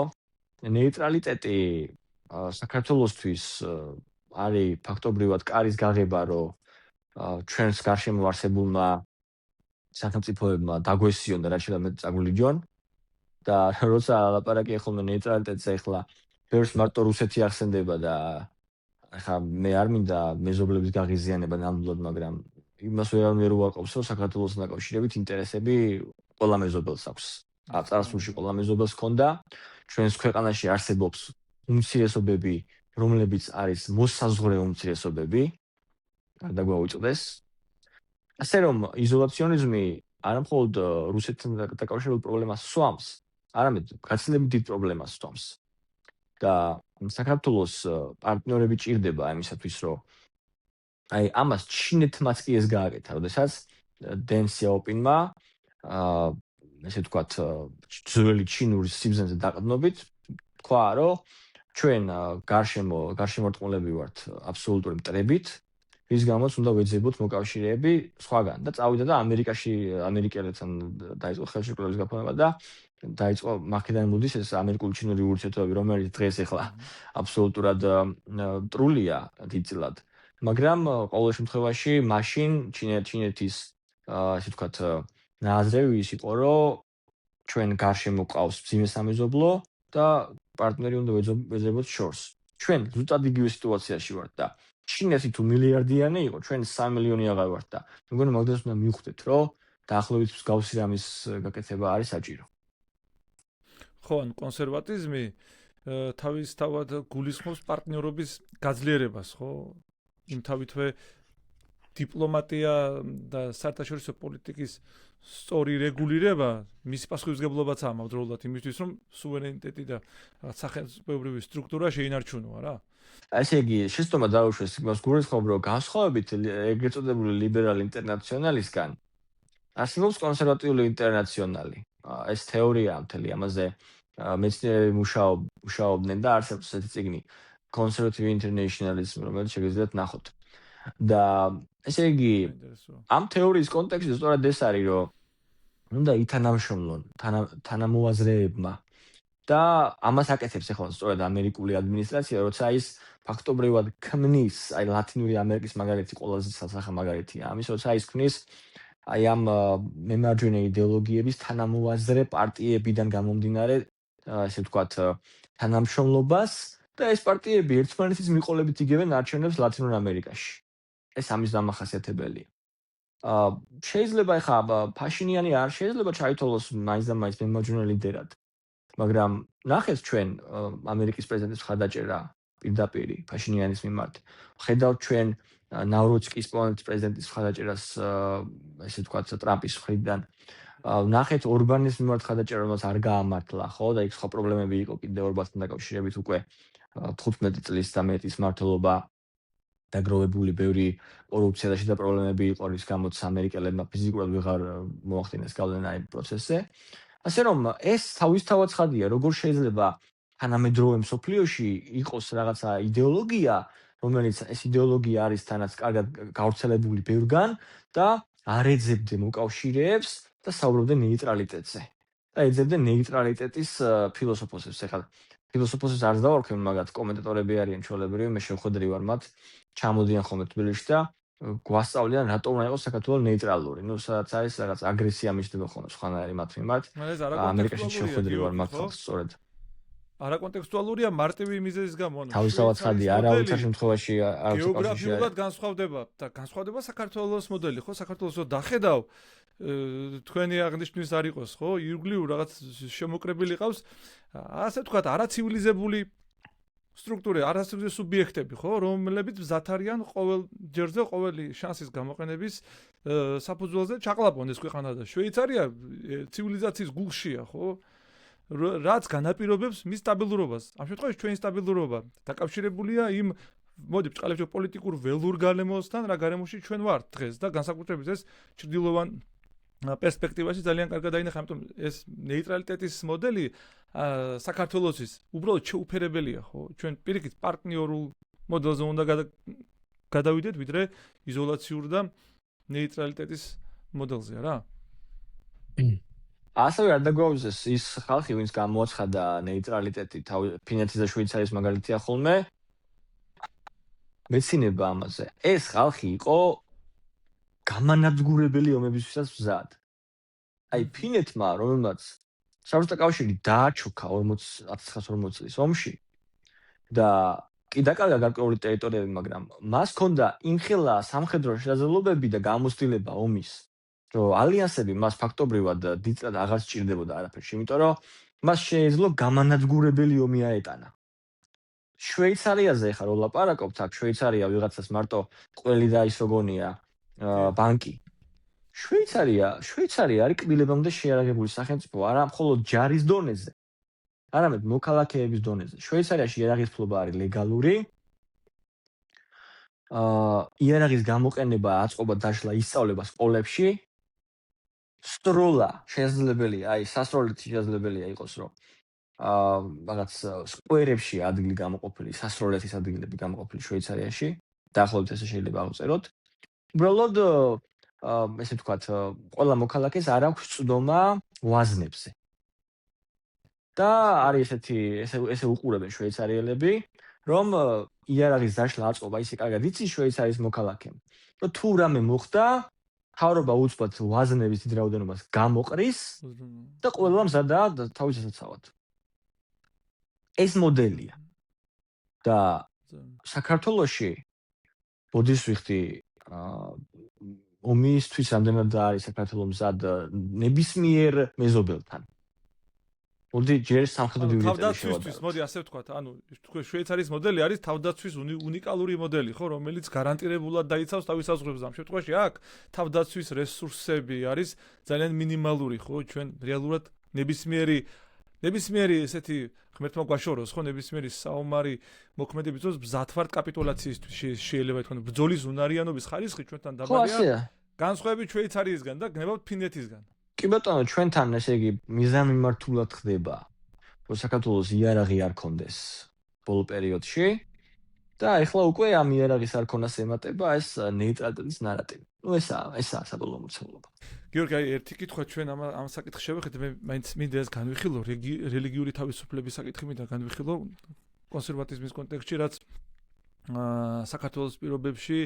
ნეიტრალიტეტი საქართველოსთვის არის ფაქტობრივად კარის გაღება, რომ ჩვენს გარშემო არსებულმა სახელმწიფოებმა დაგვესიონ და რაც შეიძლება მეტი წაგვლიჯონ და როცა ლაპარაკია ხოლმე ნეიტრალიტეტზე, ახლა ბევრს მარტო რუსეთი ახსენდება და ახლა მე არ მინდა მეზობლების გაღიზიანება ნამდვილად, მაგრამ იმას ვერ უარყოფს, რომ საქართველოს დაკავშირებით ინტერესები ყველა მეზობელს აქვს. წარსულში ყველა მეზობელს ჰქონდა. ჩვენს ქვეყანაში არსებობს უმცირესობები, რომლებიც არის მოსაზღვრე უმცირესობები, არ დაგვაუწყდეს. ასე რომ იზოლაციონიზმი არა მხოლოდ რუსეთთან დაკავშირებულ პრობლემას სვამს, არამედ გაცილებით დიდ პრობლემას სვამს. და საქართველოს პარტნიორები ჭირდება იმისათვის, რომ აი ამას ჩინეთმაც კი ეს გააკეთა, როდესაც დენ სიაოპინმა ესე ვთქვათ, ძველი ჩინური სიბზნეზე დაყრდნობით თქვა, რომ ჩვენ გარშემორტყმულები ვართ აბსოლუტური მტრებით, რის გამოც უნდა ვეძებოთ მოკავშირეები სხვაგან და წავიდა და ამერიკელებთან დაიწყო ხელშეკრულების გაფორმება და დაიწყო მაქედან მოდის ეს ამერიკულ-ჩინური ურთიერთობები, რომელიც დღეს ახლა აბსოლუტურად მტრულია დიდწილად. მაგრამ ყოველ შემთხვევაში მაშინ ჩინეთის ასე ვთქვათ ნაზრევი ის იყო, რომ ჩვენ გარშემო ყავს მძიმე სამეზობლო და პარტნიორი უნდა ვეძებოთ შორს. ჩვენ ზუსტად იგივე სიტუაციაში ვართ და ჩინეთი თუ მილიარდიანი იყო, ჩვენ 3 მილიონი აღარ ვართ და მეგონი მაგდროს უნდა მივხვდეთ, რომ დაახლოებით მსგავსი რამის გაკეთება არის საჭირო. ხო, ან კონსერვატიზმი თავისთავად გულისხმობს პარტნიორობის გაძლიერებას, ხო? იმთავითვე დიპლომატია და საერთაშორისო პოლიტიკის სწორი რეგულირება მისი პასუხისმგებლობაც ამავდროულად იმისთვის, რომ სუვერენიტეტი და სახელმწიფოებრივი სტრუქტურა შეინარჩუნო, არა? ესე იგი, შეცდომა დაუშვეს იმას გულისხმობ, რომ განსხვავებით ეგრეთ წოდებული ლიბერალ ინტერნაციონალისგან არსებობს კონსერვატიული ინტერნაციონალი. ეს თეორია მთელი ამაზე მეცნიერები მუშაობდნენ და არსებობს ესეთი წიგნი Conservative Internationalism, რომელიც შეგიძლიათ ნახოთ. და ესე იგი, ამ თეორიის კონტექსტი სწორად ეს არის, რომ უნდა ითანამშრომლონ თანამოაზრეებმა და ამას აკეთებს ახლა სწორედ ამერიკული ადმინისტრაცია, როცა ის ფაქტობრივად ქმნის, აი ლათინური ამერიკის მაგალითი ყველაზე სასახა მაგალითია ამის, როცა ის ქმნის აი ამ მემარჯვენე იდეოლოგიების თანამოაზრე პარტიებიდან გამომდინარე, ასე ვთქვათ, თანამშრომლობას და ეს პარტიები ერთმანეთის მიყოლებით იგებენ არჩევნებს ლათინურ ამერიკაში. ეს ამის დამახასიათებელია. შეიძლება ახლა ფაშინიანი არ შეიძლება ჩაითვალოს მაინც და მაინც მემარჯვენე ლიდერად. მაგრამ ნახეთ ჩვენ ამერიკის პრეზიდენტის მხარდაჭერა პირდაპირ ფაშინიანის მიმართ. ხედავთ ჩვენ ნავროცკის პოლონეთის პრეზიდენტის მხარდაჭერას ესე ვთქვათ ტრამპის მხრიდან. ნახეთ ორბანის მიმართ მხარდაჭერა, რომელიც არ გაამართლა, ხო, და იქ სხვა პრობლემები იყო კიდე ორბანთან დაკავშირებით უკვე 15 წლის და მეტის მმართველობა დაგროვებული ბევრი კორუფცია და შიდა პრობლემები იყო, რის გამოც ამერიკელებმა ფიზიკურად ვეღარ მოახდინეს გავლენა იმ პროცესზე. ასე რომ ეს თავისთავად ცხადია, როგორ შეიძლება თანამედროვე მსოფლიოში იყოს რაღაცა იდეოლოგია, რომელიც ეს იდეოლოგია არის თანაც კარგად გავრცელებული ბევრგან და არ ეძებდა მოკავშირეებს და საუბრობდნენ ნეიტრალიტეტზე. და ეძებდნენ ნეიტრალიტეტის ფილოსოფოსებს. ეხლა ფილოსოფოსებს არ დავარქვენ, მაგათ კომენტატორები არიან ჩვეულებრივი, მე შევხვედრი ვარ მათ, ჩამოდიან ხოლმე თბილისში და გვასწავლიან რატომ უნდა იყოს საქართველო ნეიტრალური. ნუ სადაც არის რაღაც აგრესია მიჩნდება ხოლმე სხვანაირი მათ მიმართ. ამერიკაში შევხვედრი ვარ მათ ხალხს სწორედ. არაკონტექსტუალურია მარტივი მიზეზის გამო. თავისთავად ხადია, არავითარ შემთხვევაში არ გეოგრაფიულად განსხვავდება და განსხვავდება საქართველოს მოდელი, ხო? საქართველოს რო დახედავ თქვენი აღნიშვნის არ იყოს, ხო? ირგვლივ რაღაც შემოკრებილი ყავს, ასე ვთქვათ, არაცივილიზებული სტრუქტურა არასრული სუბიექტები, ხო, რომლებიც მზად არიან ყოველ ჯერზე ყოველი შანსის გამოყენების საფუძველზე ჩაყლაპონ ეს ქვეყანა და შვეიცარია ცივილიზაციის გულშია, ხო? რაც განაპირობებს მის სტაბილურობას. ამ შემთხვევაში ჩვენი სტაბილურობა დაკავშირებულია იმ მოდი ვწყალებ პოლიტიკურ ველურ გარემოსთან, რა გარემოში ჩვენ ვართ დღეს და განსაკუთრებით ეს ჩრდილოვან პერსპექტივაში ძალიან კარგად დაინახა, ამიტომ ეს ნეიტრალიტეტის მოდელი საქართველოსის უბრალოდ შეუფერებელია, ხო? ჩვენ პირიქით პარტნიორულ მოდელზე უნდა გადავიდეთ, ვიდრე იზოლაციურ და ნეიტრალიტეტის მოდელზე რა. ასევე არ დაგვაუზეს ის ხალხი, ვინც გამოაცხადა ნეიტრალიტეტი ფინეთის და შვეიცარიის მაგალითია ხოლმე. მეცინება ამაზე. ეს ხალხი იყო გამანადგურებელი ომებისთვისაც მზად. აი ფინეთმა, რომელმაც საბჭოთა კავშირი დააჩუქა 1940 წლის ომში და კი დაკარგა გარკვეული ტერიტორიები, მაგრამ მას ჰქონდა იმხელა სამხედრო შესაძლებლობები და გამოცდილება ომის, რომ ალიანსები მას ფაქტობრივად დიდწილად აღარ სჭირდებოდა არაფერში, იმიტომ რომ მას შეეძლო გამანადგურებელი ომი აეტანა. შვეიცარიაზე ხარ ვლაპარაკობთ, აქ შვეიცარია ვიღაცას მარტო ყველი და ის როგორია ბანკი. შვეიცარია არის კბილებამდე შეიარაღებული სახელმწიფო, არა მხოლოდ ჯარის დონეზე, არამედ მოქალაქეების დონეზე. შვეიცარიაში იარაღის ფლობა არის ლეგალური. იარაღის გამოყენება აწყობა დაშლა ისწავლება სკოლებში. სტროლა შესაძლებელია, აი სასროლეთი შესაძლებელია იყოს, რომ რაღაც სკვერებში ადგილი გამოყოფილი, სასროლეთის ადგილები გამოყოფილი შვეიცარიაში. დაახლოებით ესე შეიძლება აღწეროთ. უბრალოდ ესე ვთქვათ, ყველა მოქალაქეს არ აქვს წვდომა ვაზნებზე. და არის ესე უყურებენ შვეიცარიელები, რომ იარაღის დაშლა აწყობა ისე კარგად იცის შვეიცარიის მოქალაქემ, რომ თუ რამე მოხდა, თავრობა უცბად ვაზნების დიდ რაოდენობას გამოყრის და ყველა მზადაა თავის დასაცავად. ეს მოდელია. და საქართველოში ბოდის ვიხდი ომისთვის რამდენად არის საქართველოს მზად ნებისმიერ მეზობელთან. მოდი ჯერ სამხედრო დივიზიაზე თავდაცვისთვის, მოდი ასე ვთქვათ, ანუ შვეიცარიის მოდელი არის თავდაცვის უნიკალური მოდელი, ხო, რომელიც გარანტირებულად დაიცავს თავის საზღვრებს. ამ შემთხვევაში აქ თავდაცვის რესურსები არის ძალიან მინიმალური, ხო, ჩვენ რეალურად ნებისმიერი ესეთი ღმერთმა გვაშოროს, ხო, ნებისმიერი საომარი მოქმედების დროს მზად ვართ კაპიტულაციისთვის, შეიძლება ითქვას, ბრძოლის უნარიანობის ხარისხი ჩვენთან დაბალია. განსხვავებით შვეიცარიისგან და გნებავთ ფინეთისგან. კი ბატონო, ჩვენთან ესე იგი მიზანმიმართულად ხდება, რომ საქართველოს იარაღი არ კონდეს ბოლო პერიოდში და ეხლა უკვე ამ იარაღის არ ქონას ემატება ეს ნეიტრალიტეტის ნარატივი. ნუ ესაა საბოლოო მოცემულობა. გიორგი, აი ერთი კითხვა ჩვენ ამ საკითხს შევხედე, მე მაინც მინდა ეს განვიხილო, რელიგიური თავისუფლების საკითხი მინდა განვიხილო კონსერვატიზმის კონტექსტში, რაც საქართველოს პირობებში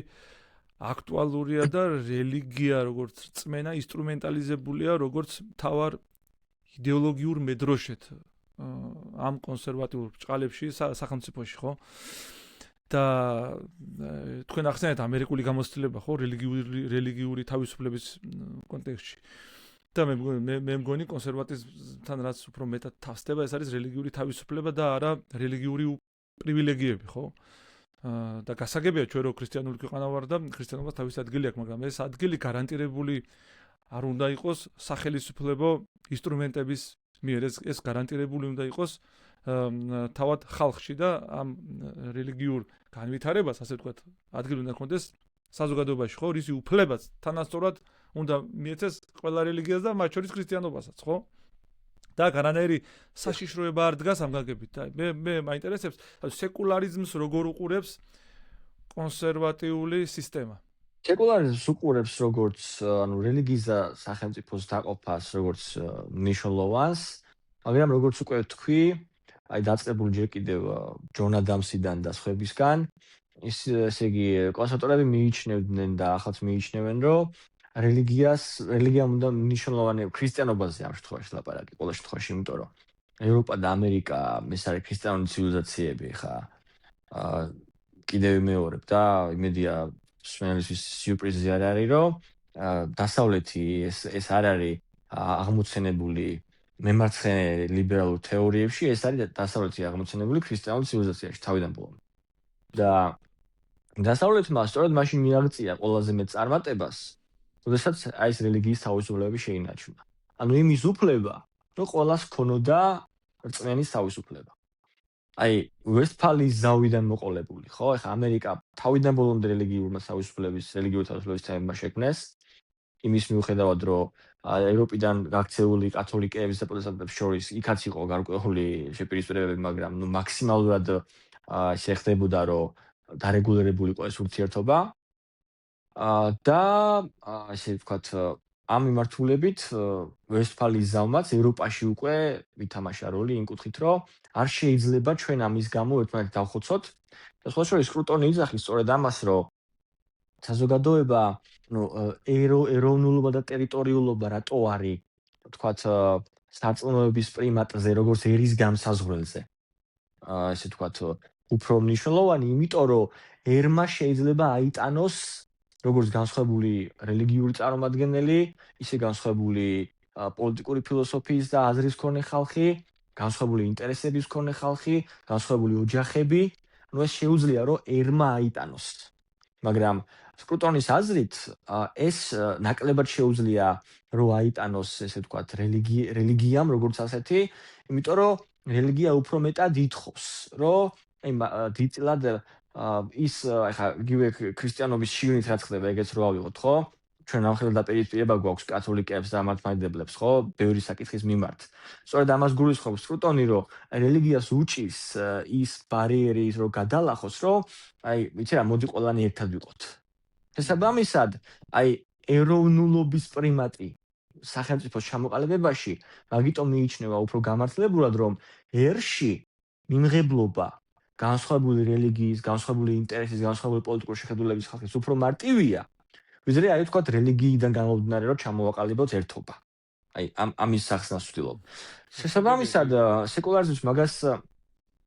აქტუალურია და რელიგია როგორც რწმენა ინსტრუმენტალიზებულია როგორც მთავარ იდეოლოგიურ მედროშეთ ამ კონსერვატიულ ბრჭყალებში სახელმწიფოში, ხო? და თქვენ ახსენეთ ამერიკული გამოცდილება, ხო, რელიგიური თავისუფლების კონტექსტში. და მე მგონი კონსერვატიზმთან რაც უფრო მეტად თავსდება, ეს არის რელიგიური თავისუფლება და არა რელიგიური პრივილეგიები, ხო? და გასაგებია ჩვენ რო ქრისტიანული ქვეყანა ვარ და ქრისტიანობას თავისი ადგილი აქვს, მაგრამ ეს ადგილი გარანტირებული არ უნდა იყოს სახელისუფლებო ინსტრუმენტების მიერ, ეს გარანტირებული უნდა იყოს თავად ხალხში და ამ რელიგიურ განვითარებას, ასე ვთქვათ, ადგილი უნდა ჰქონდეს საზოგადოებაში, ხო, რისი უფლებაც თანასწორად უნდა მიეცეს ყველა რელიგიას და მათ შორის ქრისტიანობასაც, ხო? და განანაირი საშიშროება არ დგას ამ გაგებით. მე მაინტერესებს სეკულარიზმს როგორ უყურებს კონსერვატიული სისტემა. სეკულარიზმს უყურებს როგორც ანუ რელიგიის და სახელმწიფოს დაყოფას, როგორც მნიშვნელოვანს, მაგრამ როგორც უკვე ვთქვი, აი დაწყებული ჯერ კიდევ ჯონ ადამსიდან და სხვებისგან, ესე იგი კონსერვატორები მიიჩნევდნენ და ახალც მიიჩნევენ, რომ რელიგიამ უნდა მნიშვნელოვანი ქრისტიანობაზე ამ შემთხვევაში ლაპარაკი ყველა შემთხვევაში, იმიტომ რომ ევროპა და ამერიკა ეს არის ქრისტიანული ცივილიზაციები, ხა კიდევ ვიმეორებ და იმედია სვენელისთვის სიურპრიზი არ არის, რომ დასავლეთი ეს არ არის აღმოცენებული მემარცხენე ლიბერალურ თეორიებში ეს არის დასავლეთი აღმოცენებული ქრისტიანული ცივილიზაციაში თავიდან ბოლომდე. და დასავლეთმა სწორედ მაშინ მიაღწია ყველაზე მეტ წარმატებას, როდესაც აი ეს რელიგიის თავისუფლება შეინარჩუნა. ანუ იმის უფლება, რომ ყველას ქონოდა რწმენის თავისუფლება. აი ვესტფალიის ზავიდან მოყოლებული, ხო? ეხლა ამერიკა თავიდან ბოლომდე რელიგიური თავისუფლების თემა შექმნეს. იმის მიუხედავად, რომ ევროპიდან გაქცეული კათოლიკეების და პროტესტანტებს შორის იქაც იყო გარკვეული შეპირისპირებები, მაგრამ მაქსიმალურად შეხდებოდა, რომ დარეგულირებული იყო ეს ურთიერთობა. და ასე ვთქვათ, ამ მიმართულებით ვესტფალიის ზავმაც ევროპაში უკვე ვითამაშა როლი იმ კუთხით, რომ არ შეიძლება ჩვენ ამის გამო ერთმანეთს დავხოცოთ. და სხვა შორის კრუტონი იძახის სწორედ ამას, რომ საზოგადოება, ეროვნულობა და ტერიტორიულობა რატო არის, ვთქვათ, სარწმუნოების პრიმატზე, როგორც ერის გამსაზღვრელზე. ესე ვთქვათ, უფრო მნიშვნელოვანი, იმიტომ რომ ერმა შეიძლება აიტანოს როგორც განსხვავებული რელიგიური წარმომადგენელი, ისე განსხვავებული პოლიტიკური ფილოსოფიის და აზრის მქონე ხალხი, განსხვავებული ინტერესების მქონე ხალხი, განსხვავებული ოჯახები, ანუ ეს შეუძლია რომ ერმა აიტანოს. მაგრამ სკრუტონის აზრით ეს ნაკლებად შეუძლია რომ აიტანოს, ესე ვთქვათ, რელიგიამ როგორც ასეთი, იმიტომ რომ რელიგია უფრო მეტად ითხოვს, რომ დიდწილად ის ეხა იგივე ქრისტიანობის შიგნით რაც ხდება, ეგეც რო ავიღოთ, ხო? ჩვენ ამხელად დაპირისპირება გვაქვს კათოლიკეებს და მართლმადიდებლებს, ხო? ბევრი საკითხის მიმართ. სწორედ ამას გულისხმობს სკრუტონი, რომ რელიგიას უჭის ის ბარიერი ის რომ გადალახოს, რომ აი, ვიცი რა, მოდი ყველანი ერთად ვიყოთ. შესაბამისად, აი ეროვნულობის პრიმატი სახელმწიფოს ჩამოყალიბებაში მაგიტომ მიიჩნევა უფრო გამართლებულად, რომ ერში მიმღებლობა განსხვავებული რელიგიის, განსხვავებული ინტერესის, განსხვავებული პოლიტიკური შეხედულების ხალხის უფრო მარტივია, ვიდრე აი ვთქვათ რელიგიიდან გამომდინარე, რომ ჩამოვაყალიბოთ ერთობა. აი ამის სახსნას ვცდილობ. შესაბამისად, სეკულარიზმს მაგას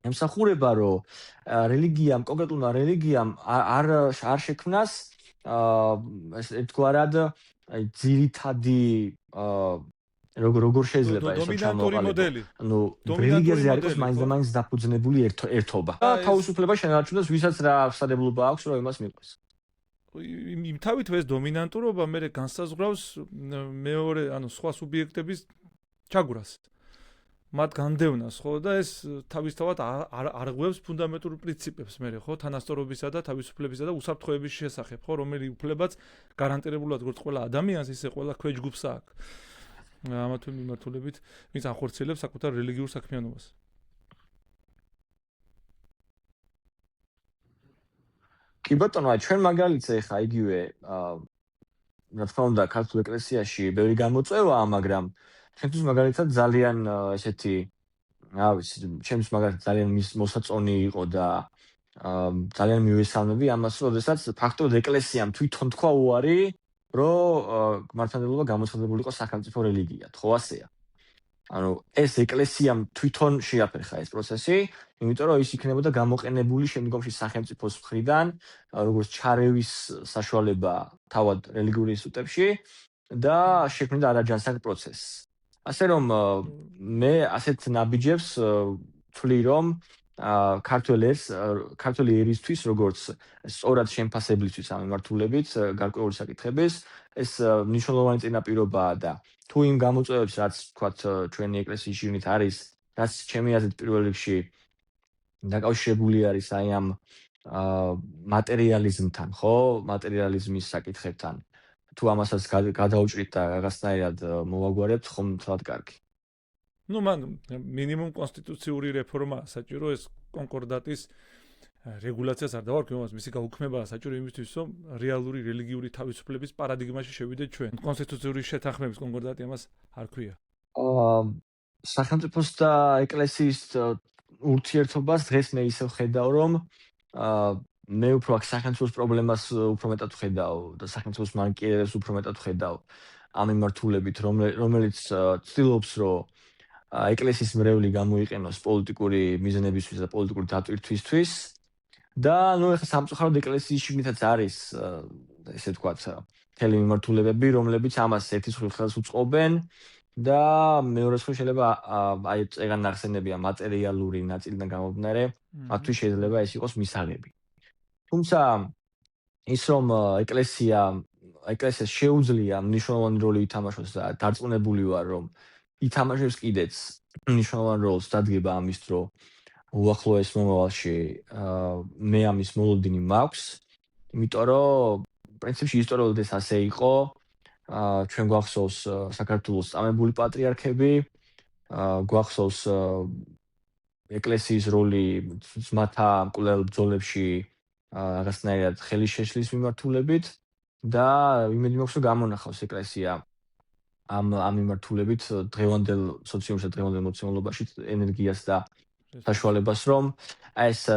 ემსახურება, რომ რელიგიამ, კონკრეტულმა რელიგიამ არ შექმნას ერთგვარად აი ძირითადი როგორ შეიძლება ეს ჩამოყალიბო. ანუ რელიგიაზე არ იყოს მაინც დაფუძნებული ერთობა. თავისუფლება შენარჩუნდეს, ვისაც რა სარებლობა აქვს, რომ იმას მიყვეს. იმ თავით ეს დომინანტურობა მე განსაზღვრავს მეორე, ანუ სხვა სუბიექტების ჩაგვრას. მათ განდევნას, ხო, და ეს თავისთავად არღვევს ფუნდამენტურ პრინციპებს მე, ხო, თანასწორობისა და თავისუფლებისა და უსაფრთხოების შესახებ, ხო, რომელი უფლებაც გარანტირებულად როგორც ყველა ადამიანს, ისე ყველა ქვეჯგუფს აქვს. ამათ მიმართულებით, ვინც ახორციელებს საკუთარ რელიგიურ საქმიანობას. კი ბატონო, ჩვენ მაგალითზე ხა იგივე რა თქმა უნდა, ქართულ ეკლესიაში ბევრი გამოწვევაა, მაგრამ ჩვენთვის მაგალითად ძალიან ესეთი, რა ვიცი, ჩემს მაგალითად ძალიან მოსაწონი იყო და ძალიან მივესალმები ამას, როდესაც ფაქტობრივად ეკლესიამ თვითონ თქვა უარი, რომ მართლმადიდებლობა გამოცხადებული იყო სახელმწიფო რელიგიად, ხო ასეა. ანუ ეს ეკლესიამ თვითონ შეაფერხა ეს პროცესი, იმიტომ რომ ის იქნებოდა გამოყენებული შემდგომში სახელმწიფოს მხრიდან, როგორც ჩარევის საშუალება თავად რელიგიურ ინსტიტუტებში და შექმნიდა არაჯანსაღ პროცესს. ასე რომ მე ასეთ ნაბიჯებს ვთვლი, რომ ქართველი ერისთვის, როგორც სწორად შემფასებლისთვის ამ მიმართულებით, გარკვეული საკითხების, ეს მნიშვნელოვანი წინაპირობაა და თუ იმ გამოწვევებს, რაც თქვათ ჩვენი ეკლესიის შიგნით არის, რაც ჩემი აზრით პირველ რიგში დაკავშირებული არის აი ამ მატერიალიზმთან, ხო, მატერიალიზმის საკითხებთან. თუ ამასაც გადაუჭრით და რაღაცნაირად მოვაგვარებთ, ხომ თლად კარგი. ნუ მან მინიმუმ კონსტიტუციური რეფორმა საჭირო, ეს კონკორდატის რეგულაციას არ დავარქვი, მაგრამ მისი გაუქმებაა საჭირო იმისთვის, რომ რეალური რელიგიური თავისუფლების პარადიგმაში შევიდეთ ჩვენ. კონსტიტუციური შეთანხმების კონკორდატი ამას არ ქვია. სახელმწიფოს და ეკლესიის ურთიერთობას დღეს მე ისევ ხედავ, რომ მე უფრო აქ სახელმწიფოს პრობლემას უფრო მეტად ვხედავ და სახელმწიფოს მანკიერებს უფრო მეტად ვხედავ ამ მიმართულებით, რომელიც ცდილობს, რომ ეკლესიის მრევლი გამოიყენოს პოლიტიკური მიზნებისთვის და პოლიტიკური დატვირთვისთვის და ნუ ეხლა სამწუხაროდ ეკლესიის შიგნითაც არის ესე ვთქვათ მთელი მიმართულებები, რომლებიც ამას ერთის მხრივ ხელს უწყობენ და მეორე მხრივ შეიძლება აი ეგან ნახსენებია მატერიალური ნაწილიდან გამომდინარე, მათთვის შეიძლება ეს იყოს მისაღები. თუმცა ის რომ ეკლესიას შეუძლია მნიშვნელოვანი როლი ითამაშოს და დარწმუნებული ვარ რომ ითამაშებს კიდეც მნიშვნელოვან როლს დადგება ამის დრო უახლოეს მომავალში მე ამის მოლოდინი მაქვს იმიტომ რომ პრინციპში ისტორიულად ეს ასე იყო ჩვენ გვახსოვს საქართველოს წამებული პატრიარქები გვახსოვს ეკლესიის როლი ძმათა მკვლელ ბრძოლებში რაღაცნაირად ხელის შეშლის მიმართულებით და იმედი მაქვს რომ გამონახავს ეკლესია ამ მიმართულებით დღევანდელ სოციუმსა დღევანდელ მოცემულობაში ენერგიას და საშუალებას რომ ეს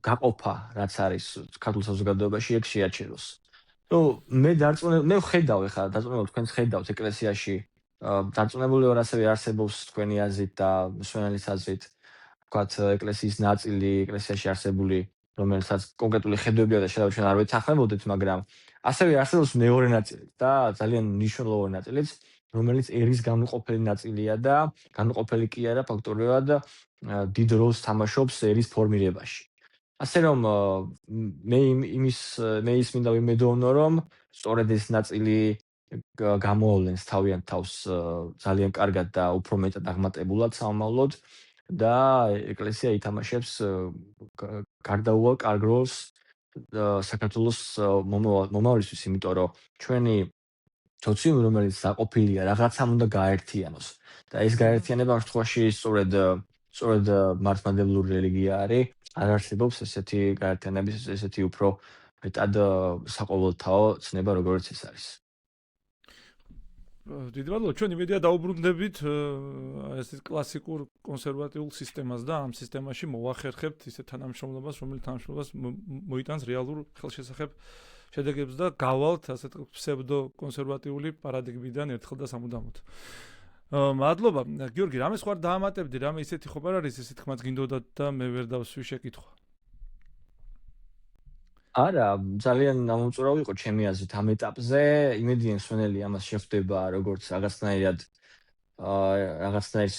გაყოფა რაც არის ქართულ საზოგადოებაში ეგ შეაჩეროს. ნუ მე ვხედავ ეხლა დაწუნებულ თქვენს ხედავთ ეკლესიაში დაწუნებული ვარ ასევე არსებობს თქვენი აზრით და მსმენელის აზრით ვთქვათ ეკლესიის ნაწილი ეკლესიაში არსებული რომელსაც კონკრეტული ხედვებია და შეიძლება ჩვენ არ ვეთანხმებოდეთ მაგრამ ასევე არსებობს მეორე ნაწილი და ძალიან მნიშვნელოვანი ნაწილიც რომელიც ერის განუყოფელი ნაწილია და განუყოფელი კი არა ფაქტობრივად დიდ როლს თამაშობს ერის ფორმირებაში. ასე რომ მე ის მინდა ვიმედოვნო რომ სწორედ ეს ნაწილი გამოავლენს თავიანთ თავს ძალიან კარგად და უფრო მეტად აღმატებულად სამომავლოდ და ეკლესია ითამაშებს გარდაუვალ კარგ როლს საქართველოს მომავლისთვის, იმიტომ რომ ჩვენი სოციუმი რომელიც დაყოფილია რაღაცამ უნდა გაერთიანოს და ეს გაერთიანება ამ შემთხვევაში სწორედ მართლმადიდებლური რელიგია არის. არ არსებობს ესეთი გაერთიანების ესეთი უფრო მეტად საყოველთაო ცნება როგორც ეს არის. დიდი მადლობა. ჩვენ იმედია დაუბრუნდებით ესეთ კლასიკურ კონსერვატიულ სისტემას და ამ სისტემაში მოვახერხებთ ისეთ თანამშრომლობას, რომელიც თანამშრომლობას მოიტანს რეალურ ხელშესახებ შედეგებს და გავალთ ასეთ ფსევდო კონსერვატიული პარადიგმიდან ერთხელ და სამუდამოდ. მადლობა. გიორგი, რამე სხვა დაამატებდი, რამე ისეთი ხო არ არის, ესე თქმაც გინდოდათ და მე ვერ დავსვი შეკითხვა. არა, ძალიან ამომწურავი იყო ჩემი აზრით ამ ეტაპზე. იმედია მსმენელი ამას შეხვდება როგორც რაღაცნაირ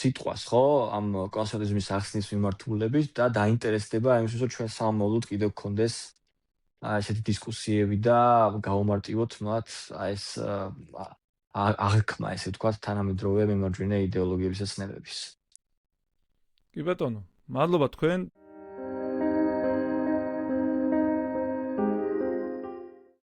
სიტყვას, ხო, ამ კონსერვატიზმის ახსნის მიმართულებით და დაინტერესდება იმისთვის, რომ ჩვენ სამომავლოდ კიდევ გქონდეს ესეთი დისკუსიები და გავუმარტივოთ მათ ეს აღქმა, ესე ვთქვათ, თანამედროვე მემარჯვენე იდეოლოგიების და ცნებების. კი ბატონო, მადლობა თქვენ